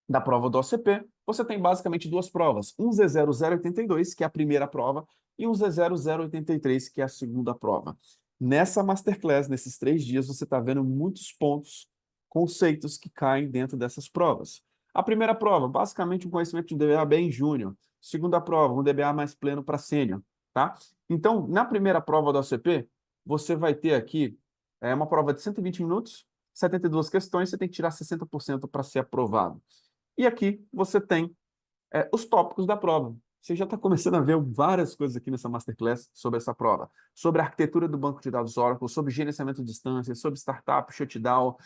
Speaker 1: da prova do OCP, você tem basicamente duas provas, um Z0082, que é a primeira prova, e um Z0083, que é a segunda prova. Nessa Masterclass, nesses 3 dias, você está vendo muitos pontos, conceitos que caem dentro dessas provas. A primeira prova, basicamente um conhecimento de um DBA bem júnior. Segunda prova, um DBA mais pleno para sênior, tá? Então, na primeira prova do OCP, você vai ter aqui uma prova de 120 minutos, 72 questões, você tem que tirar 60% para ser aprovado. E aqui você tem os tópicos da prova. Você já está começando a ver várias coisas aqui nessa Masterclass sobre essa prova. Sobre a arquitetura do banco de dados Oracle, sobre gerenciamento de instâncias, sobre startup, shutdown,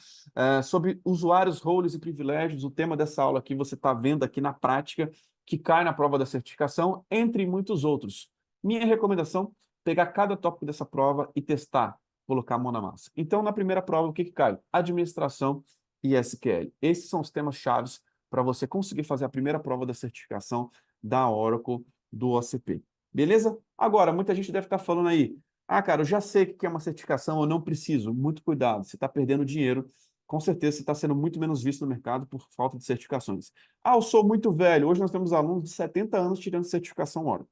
Speaker 1: sobre usuários, roles e privilégios. O tema dessa aula aqui você está vendo aqui na prática, que cai na prova da certificação, entre muitos outros. Minha recomendação, pegar cada tópico dessa prova e testar, colocar a mão na massa. Então, na primeira prova, o que cai? Administração e SQL. Esses são os temas chaves para você conseguir fazer a primeira prova da certificação da Oracle do OCP. Beleza? Agora, muita gente deve estar falando aí, cara, eu já sei o que é uma certificação, eu não preciso. Muito cuidado, você está perdendo dinheiro. Com certeza você está sendo muito menos visto no mercado por falta de certificações. Eu sou muito velho. Hoje nós temos alunos de 70 anos tirando certificação Oracle.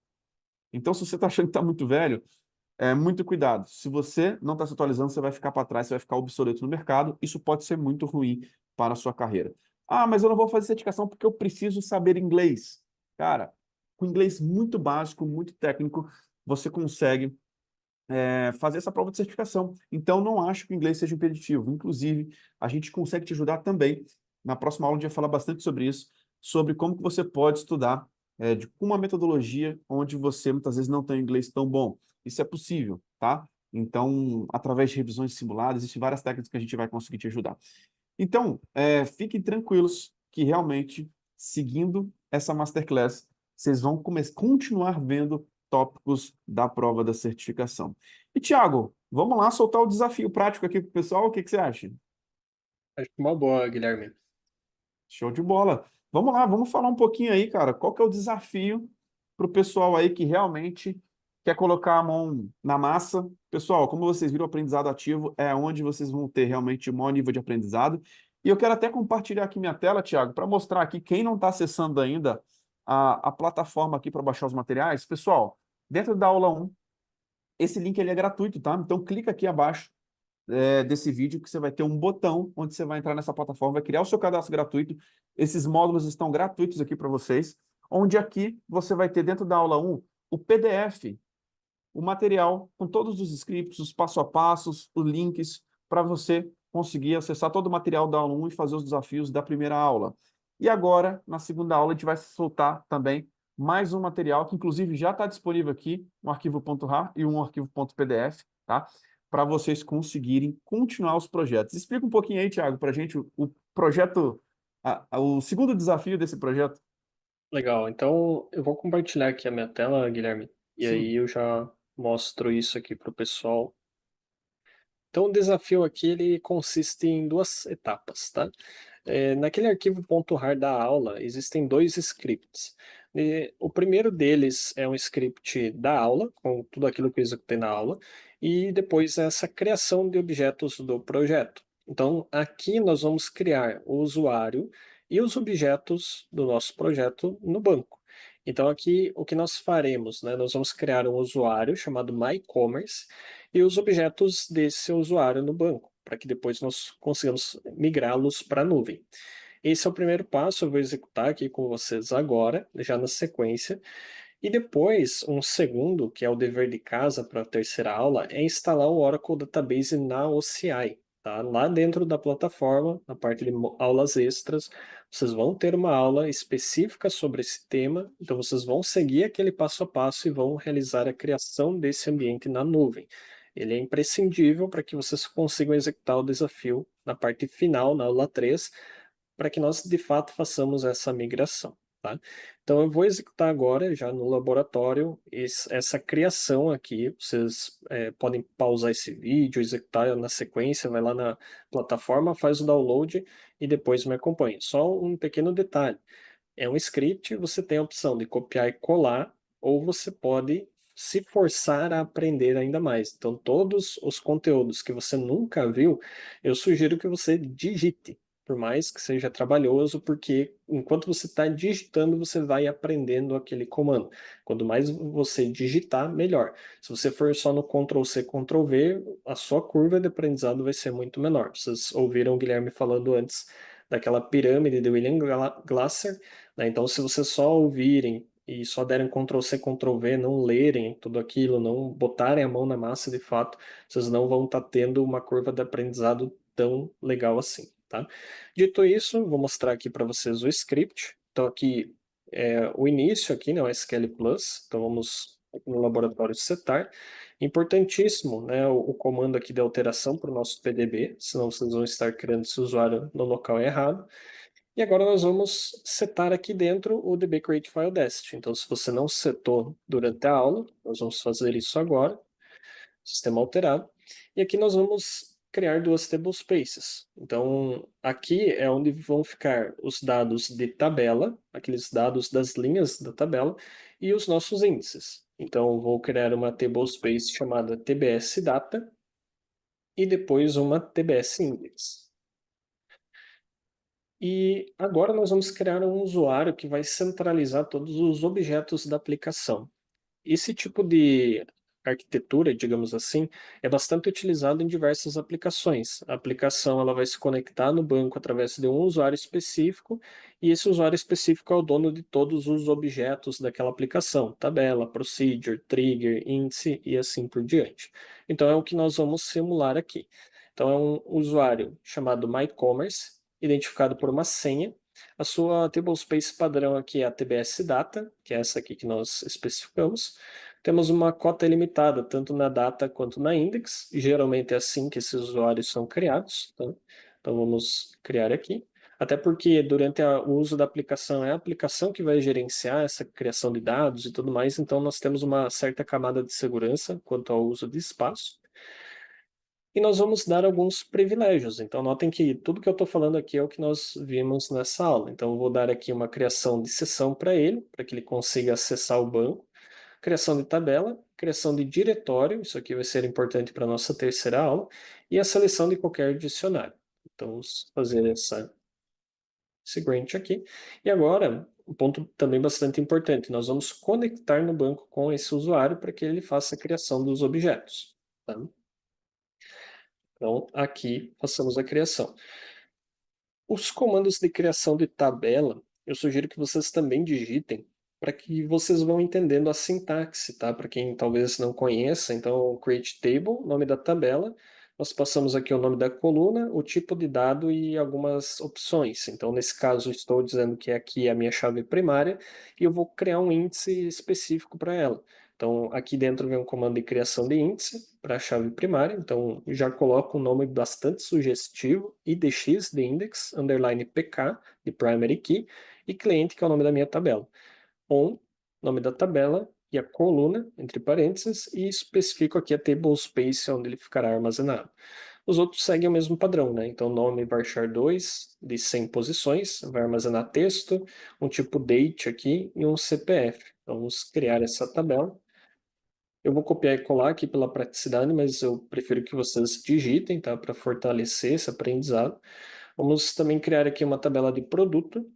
Speaker 1: Então, se você está achando que está muito velho, muito cuidado. Se você não está se atualizando, você vai ficar para trás, você vai ficar obsoleto no mercado. Isso pode ser muito ruim para a sua carreira. Mas eu não vou fazer certificação porque eu preciso saber inglês. Cara, com inglês muito básico, muito técnico, você consegue fazer essa prova de certificação. Então, não acho que o inglês seja impeditivo. Inclusive, a gente consegue te ajudar também. Na próxima aula, a gente vai falar bastante sobre isso, sobre como que você pode estudar com uma metodologia onde você, muitas vezes, não tem inglês tão bom. Isso é possível, tá? Então, através de revisões simuladas, existem várias técnicas que a gente vai conseguir te ajudar. Então, fiquem tranquilos que realmente, seguindo essa Masterclass, vocês vão continuar vendo tópicos da prova da certificação. E, Thiago, vamos lá soltar o desafio prático aqui para o pessoal. O que você acha?
Speaker 2: Acho uma boa, Guilherme.
Speaker 1: Show de bola. Vamos lá, vamos falar um pouquinho aí, cara. Qual que é o desafio para o pessoal aí que realmente quer colocar a mão na massa? Pessoal, como vocês viram, o aprendizado ativo é onde vocês vão ter realmente o maior nível de aprendizado. E eu quero até compartilhar aqui minha tela, Thiago, para mostrar aqui quem não está acessando ainda a plataforma aqui para baixar os materiais. Pessoal, dentro da aula 1, esse link ele é gratuito, tá? Então clica aqui abaixo desse vídeo que você vai ter um botão onde você vai entrar nessa plataforma, vai criar o seu cadastro gratuito. Esses módulos estão gratuitos aqui para vocês, onde aqui você vai ter dentro da aula 1 o PDF, o material com todos os scripts, os passo a passos, os links, para você conseguir acessar todo o material da aula 1 e fazer os desafios da primeira aula. E agora, na segunda aula, a gente vai soltar também mais um material que, inclusive, já está disponível aqui, um arquivo .rar e um arquivo .pdf, tá? Para vocês conseguirem continuar os projetos. Explica um pouquinho aí, Thiago, para a gente o projeto, o segundo desafio desse projeto.
Speaker 2: Legal. Então, eu vou compartilhar aqui a minha tela, Guilherme, e aí
Speaker 1: Sim.
Speaker 2: eu já mostro isso aqui para o pessoal. Então, o desafio aqui ele consiste em duas etapas, tá? Naquele arquivo .rar da aula, existem dois scripts. O primeiro deles é um script da aula, com tudo aquilo que eu executei na aula, e depois essa criação de objetos do projeto. Então, aqui nós vamos criar o usuário e os objetos do nosso projeto no banco. Então, aqui o que nós faremos, né? Nós vamos criar um usuário chamado MyCommerce, e os objetos desse usuário no banco, para que depois nós consigamos migrá-los para a nuvem. Esse é o primeiro passo, eu vou executar aqui com vocês agora, já na sequência. E depois, um segundo, que é o dever de casa para a terceira aula, é instalar o Oracle Database na OCI. Tá? Lá dentro da plataforma, na parte de aulas extras, vocês vão ter uma aula específica sobre esse tema, então vocês vão seguir aquele passo a passo e vão realizar a criação desse ambiente na nuvem. Ele é imprescindível para que vocês consigam executar o desafio na parte final, na aula 3, para que nós de fato façamos essa migração. Tá? Então eu vou executar agora, já no laboratório, essa criação aqui. Vocês podem pausar esse vídeo, executar na sequência, vai lá na plataforma, faz o download e depois me acompanhe. Só um pequeno detalhe: é um script, você tem a opção de copiar e colar, ou você pode se forçar a aprender ainda mais. Então, todos os conteúdos que você nunca viu, eu sugiro que você digite, por mais que seja trabalhoso, porque enquanto você está digitando, você vai aprendendo aquele comando. Quanto mais você digitar, melhor. Se você for só no Ctrl+C, Ctrl+V, a sua curva de aprendizado vai ser muito menor. Vocês ouviram o Guilherme falando antes daquela pirâmide de William Glasser, né? Então, se vocês só ouvirem e só derem Ctrl+C, Ctrl+V, não lerem tudo aquilo, não botarem a mão na massa de fato, vocês não vão estar tendo uma curva de aprendizado tão legal assim, tá? Dito isso, vou mostrar aqui para vocês o script. Então aqui é o início aqui, né, o SQL Plus. Então vamos no laboratório setar. Importantíssimo, né, o comando aqui de alteração para o nosso PDB, senão vocês vão estar criando esse usuário no local errado. E agora nós vamos setar aqui dentro o DB Create File Dest. Então, se você não setou durante a aula, nós vamos fazer isso agora. Sistema alterado. E aqui nós vamos criar duas tablespaces. Então, aqui é onde vão ficar os dados de tabela, aqueles dados das linhas da tabela, e os nossos índices. Então, vou criar uma tablespace chamada TBS Data e depois uma TBS Index. E agora nós vamos criar um usuário que vai centralizar todos os objetos da aplicação. Esse tipo de arquitetura, digamos assim, é bastante utilizado em diversas aplicações. A aplicação ela vai se conectar no banco através de um usuário específico, e esse usuário específico é o dono de todos os objetos daquela aplicação, tabela, procedure, trigger, índice e assim por diante. Então é o que nós vamos simular aqui. Então é um usuário chamado MyCommerce, identificado por uma senha. A sua tablespace padrão aqui é a TBS Data, que é essa aqui que nós especificamos. Temos uma cota ilimitada, tanto na data quanto na index. Geralmente é assim que esses usuários são criados. Tá? Então vamos criar aqui. Até porque durante o uso da aplicação, é a aplicação que vai gerenciar essa criação de dados e tudo mais, então nós temos uma certa camada de segurança quanto ao uso de espaço. E nós vamos dar alguns privilégios. Então, notem que tudo que eu estou falando aqui é o que nós vimos nessa aula. Então, eu vou dar aqui uma criação de sessão para ele, para que ele consiga acessar o banco. Criação de tabela, criação de diretório, isso aqui vai ser importante para a nossa terceira aula, e a seleção de qualquer dicionário. Então, vamos fazer esse grant aqui. E agora, um ponto também bastante importante, nós vamos conectar no banco com esse usuário para que ele faça a criação dos objetos. Tá? Então, aqui façamos a criação. Os comandos de criação de tabela, eu sugiro que vocês também digitem para que vocês vão entendendo a sintaxe, tá? Para quem talvez não conheça, então, create table, nome da tabela, nós passamos aqui o nome da coluna, o tipo de dado e algumas opções. Então, nesse caso, estou dizendo que aqui é a minha chave primária e eu vou criar um índice específico para ela. Então, aqui dentro vem um comando de criação de índice para a chave primária. Então, já coloco um nome bastante sugestivo, idx de index, underline pk, de primary key, e cliente, que é o nome da minha tabela. On, nome da tabela, e a coluna, entre parênteses, e especifico aqui a table space onde ele ficará armazenado. Os outros seguem o mesmo padrão, né? Então, nome varchar 2, de 100 posições, vai armazenar texto, um tipo date aqui e um CPF. Então, vamos criar essa tabela. Eu vou copiar e colar aqui pela praticidade, mas eu prefiro que vocês digitem, tá? Para fortalecer esse aprendizado. Vamos também criar aqui uma tabela de produto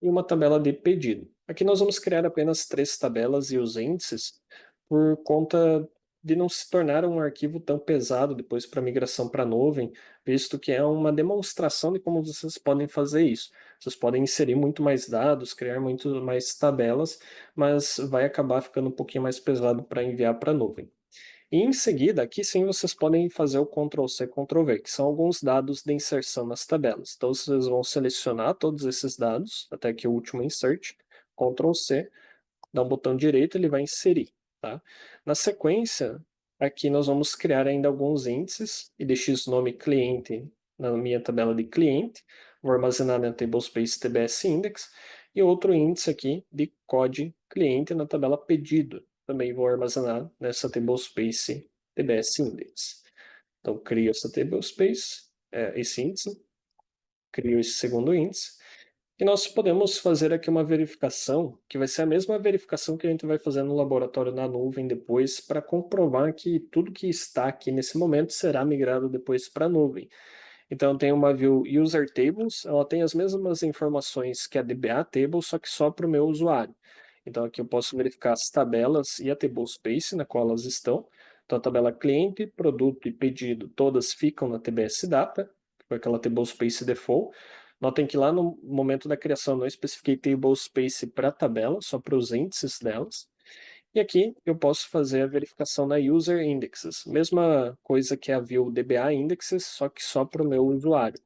Speaker 2: e uma tabela de pedido. Aqui nós vamos criar apenas 3 tabelas e os índices por conta de não se tornar um arquivo tão pesado depois para migração para a nuvem, visto que é uma demonstração de como vocês podem fazer isso. Vocês podem inserir muito mais dados, criar muito mais tabelas, mas vai acabar ficando um pouquinho mais pesado para enviar para a nuvem. E em seguida, aqui sim vocês podem fazer o Ctrl+C, Ctrl+V, que são alguns dados de inserção nas tabelas. Então vocês vão selecionar todos esses dados, até aqui o último insert, Ctrl+C, dá um botão direito, ele vai inserir. Tá? Na sequência, aqui nós vamos criar ainda alguns índices, idx nome cliente na minha tabela de cliente, vou armazenar na tablespace tbs index, e outro índice aqui de code cliente na tabela pedido, também vou armazenar nessa tablespace tbs index. Então, crio essa tablespace, esse índice, crio esse segundo índice, E nós podemos fazer aqui uma verificação, que vai ser a mesma verificação que a gente vai fazer no laboratório na nuvem depois, para comprovar que tudo que está aqui nesse momento será migrado depois para a nuvem. Então, tem uma view User Tables, ela tem as mesmas informações que a DBA Table, só que só para o meu usuário. Então, aqui eu posso verificar as tabelas e a tablespace na qual elas estão. Então, a tabela cliente, produto e pedido, todas ficam na TBS Data, que foi aquela tablespace default. Notem que lá no momento da criação eu não especifiquei tablespace para a tabela, só para os índices delas. E aqui eu posso fazer a verificação na User Indexes, mesma coisa que a view DBA Indexes, só que só para o meu usuário.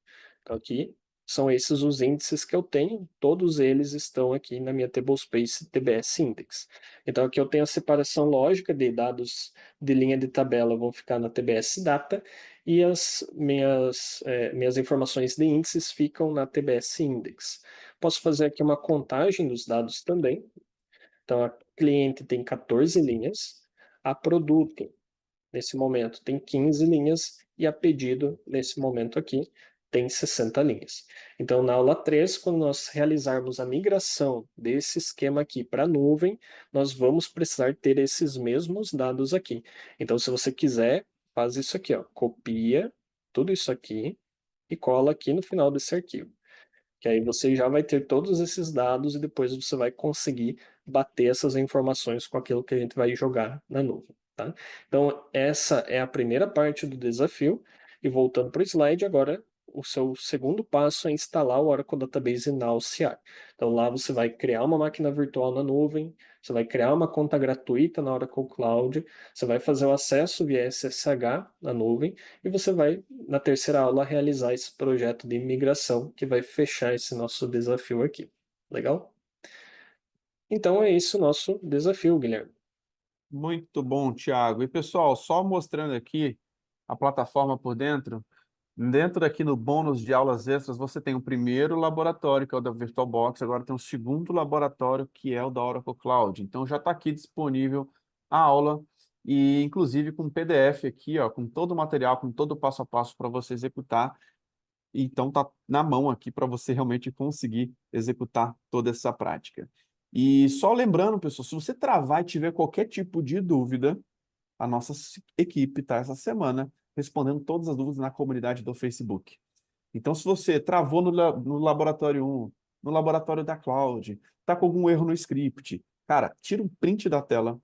Speaker 2: Então aqui são esses os índices que eu tenho, todos eles estão aqui na minha Tablespace TBS Index. Então aqui eu tenho a separação lógica de dados de linha de tabela vão ficar na TBS Data e as minhas informações de índices ficam na TBS Index. Posso fazer aqui uma contagem dos dados também. Então, a cliente tem 14 linhas, a produto, nesse momento, tem 15 linhas, e a pedido, nesse momento aqui, tem 60 linhas. Então, na aula 3, quando nós realizarmos a migração desse esquema aqui para a nuvem, nós vamos precisar ter esses mesmos dados aqui. Então, se você quiser, faz isso aqui, ó, copia tudo isso aqui e cola aqui no final desse arquivo. Que aí você já vai ter todos esses dados e depois você vai conseguir bater essas informações com aquilo que a gente vai jogar na nuvem, tá? Então, essa é a primeira parte do desafio. E voltando para o slide, agora o seu segundo passo é instalar o Oracle Database na OCR. Então, lá você vai criar uma máquina virtual na nuvem, você vai criar uma conta gratuita na Oracle Cloud, você vai fazer o acesso via SSH na nuvem, e você vai, na terceira aula, realizar esse projeto de migração que vai fechar esse nosso desafio aqui. Legal? Então é isso o nosso desafio, Guilherme.
Speaker 1: Muito bom, Thiago. E pessoal, só mostrando aqui a plataforma por dentro. Dentro daqui no bônus de aulas extras, você tem o primeiro laboratório, que é o da VirtualBox, agora tem o segundo laboratório, que é o da Oracle Cloud. Então já está aqui disponível a aula, e inclusive com PDF aqui, ó, com todo o material, com todo o passo a passo para você executar. Então tá na mão aqui para você realmente conseguir executar toda essa prática. E só lembrando, pessoal, se você travar e tiver qualquer tipo de dúvida, a nossa equipe está essa semana respondendo todas as dúvidas na comunidade do Facebook. Então, se você travou no laboratório 1, no laboratório da Cloud, está com algum erro no script, cara, tira um print da tela.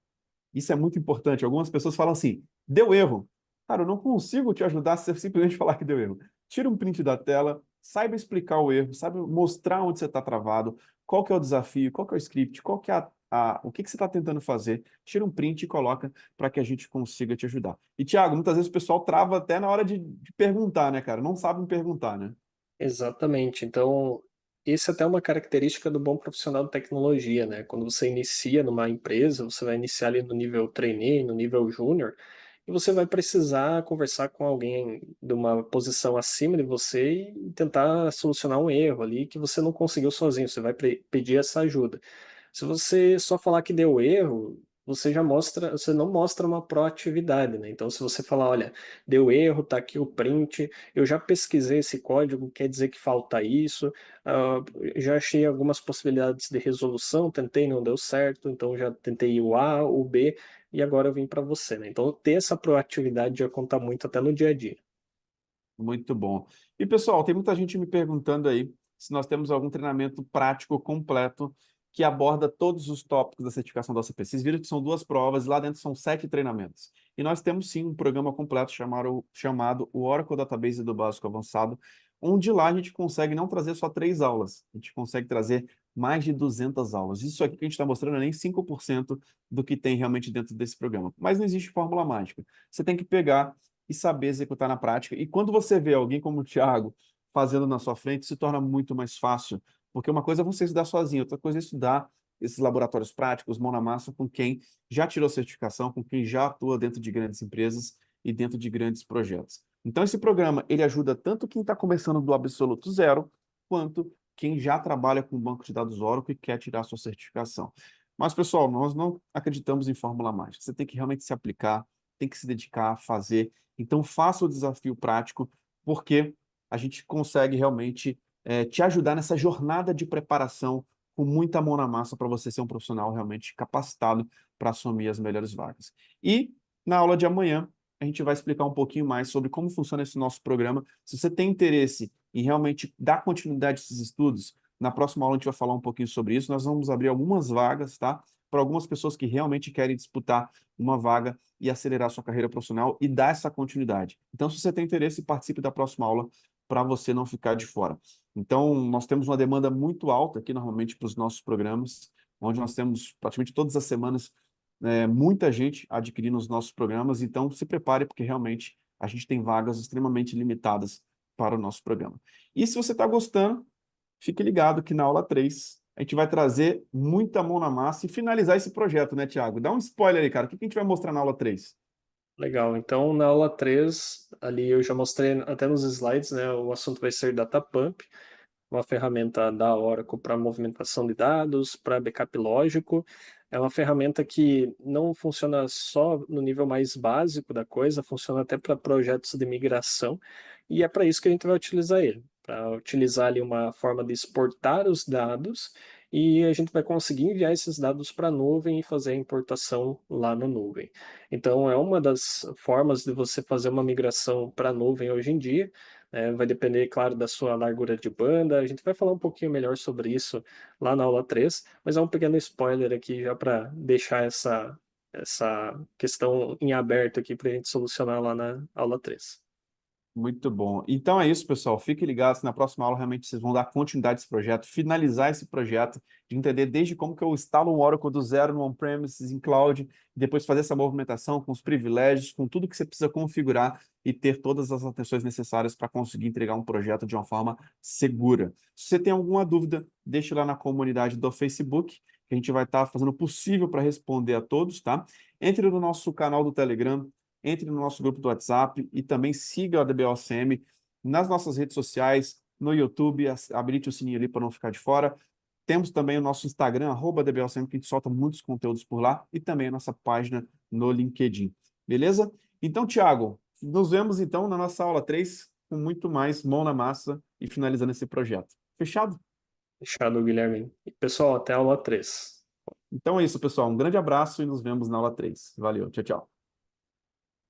Speaker 1: Isso é muito importante. Algumas pessoas falam assim, deu erro. Cara, eu não consigo te ajudar se você simplesmente falar que deu erro. Tira um print da tela, saiba explicar o erro, saiba mostrar onde você está travado, qual que é o desafio, qual que é o script, qual que é o que você está tentando fazer. Tira um print e coloca para que a gente consiga te ajudar. E, Thiago, muitas vezes o pessoal trava até na hora de perguntar, né, cara? Não sabem perguntar, né?
Speaker 2: Exatamente. Então, isso até é uma característica do bom profissional de tecnologia, né? Quando você inicia numa empresa, você vai iniciar ali no nível trainee, no nível júnior, e você vai precisar conversar com alguém de uma posição acima de você e tentar solucionar um erro ali que você não conseguiu sozinho. Você vai pedir essa ajuda. Se você só falar que deu erro, você já mostra, você não mostra uma proatividade, né? Então, se você falar, olha, deu erro, tá aqui o print, eu já pesquisei esse código, quer dizer que falta isso, ah, já achei algumas possibilidades de resolução, tentei, não deu certo, então já tentei o A, o B, e agora eu vim para você, né? Então, ter essa proatividade já conta muito até no dia a dia.
Speaker 1: Muito bom. E, pessoal, tem muita gente me perguntando aí se nós temos algum treinamento prático completo que aborda todos os tópicos da certificação da OCP. Vocês viram que são duas provas, e lá dentro são 7 treinamentos. E nós temos sim um programa completo chamado o Oracle Database do Básico Avançado, onde lá a gente consegue não trazer só 3 aulas, a gente consegue trazer mais de 200 aulas. Isso aqui que a gente está mostrando é nem 5% do que tem realmente dentro desse programa. Mas não existe fórmula mágica. Você tem que pegar e saber executar na prática. E quando você vê alguém como o Thiago fazendo na sua frente, se torna muito mais fácil, porque uma coisa é você estudar sozinho, outra coisa é estudar esses laboratórios práticos, mão na massa, com quem já tirou certificação, com quem já atua dentro de grandes empresas e dentro de grandes projetos. Então, esse programa, ele ajuda tanto quem está começando do absoluto zero, quanto quem já trabalha com o banco de dados Oracle e quer tirar sua certificação. Mas, pessoal, nós não acreditamos em fórmula mágica. Você tem que realmente se aplicar, tem que se dedicar a fazer. Então, faça o desafio prático, porque a gente consegue realmente te ajudar nessa jornada de preparação com muita mão na massa para você ser um profissional realmente capacitado para assumir as melhores vagas. E na aula de amanhã, a gente vai explicar um pouquinho mais sobre como funciona esse nosso programa. Se você tem interesse em realmente dar continuidade a esses estudos, na próxima aula a gente vai falar um pouquinho sobre isso. Nós vamos abrir algumas vagas, tá? Para algumas pessoas que realmente querem disputar uma vaga e acelerar sua carreira profissional e dar essa continuidade. Então, se você tem interesse, participe da próxima aula para você não ficar de fora. Então, nós temos uma demanda muito alta aqui, normalmente, para os nossos programas, onde nós temos praticamente todas as semanas muita gente adquirindo os nossos programas. Então, se prepare, porque realmente a gente tem vagas extremamente limitadas para o nosso programa. E se você está gostando, fique ligado que na aula 3 a gente vai trazer muita mão na massa e finalizar esse projeto, né, Thiago? Dá um spoiler aí, cara. O que a gente vai mostrar na aula 3?
Speaker 2: Legal. Então, na aula 3, ali eu já mostrei até nos slides, né? O assunto vai ser DataPump, uma ferramenta da Oracle para movimentação de dados, para backup lógico. É uma ferramenta que não funciona só no nível mais básico da coisa, funciona até para projetos de migração, e é para isso que a gente vai utilizar ele, para utilizar ali uma forma de exportar os dados, e a gente vai conseguir enviar esses dados para a nuvem e fazer a importação lá na nuvem. Então, é uma das formas de você fazer uma migração para a nuvem hoje em dia. Vai depender, claro, da sua largura de banda. A gente vai falar um pouquinho melhor sobre isso lá na aula 3, mas é um pequeno spoiler aqui já para deixar essa questão em aberto aqui para a gente solucionar lá na aula 3.
Speaker 1: Muito bom. Então é isso, pessoal. Fiquem ligados. Na próxima aula, realmente, vocês vão dar continuidade a esse projeto, finalizar esse projeto, de entender desde como que eu instalo um Oracle do zero no on-premises, em cloud, e depois fazer essa movimentação com os privilégios, com tudo que você precisa configurar e ter todas as atenções necessárias para conseguir entregar um projeto de uma forma segura. Se você tem alguma dúvida, deixe lá na comunidade do Facebook, que a gente vai estar fazendo o possível para responder a todos, tá? Entre no nosso canal do Telegram, entre no nosso grupo do WhatsApp e também siga a DBOCM nas nossas redes sociais, no YouTube, habilite o sininho ali para não ficar de fora. Temos também o nosso Instagram, @DBOCM, que a gente solta muitos conteúdos por lá, e também a nossa página no LinkedIn. Beleza? Então, Thiago, nos vemos então na nossa aula 3 com muito mais mão na massa e finalizando esse projeto. Fechado?
Speaker 2: Fechado, Guilherme. E, pessoal, até a aula 3.
Speaker 1: Então é isso, pessoal. Um grande abraço e nos vemos na aula 3. Valeu, tchau, tchau.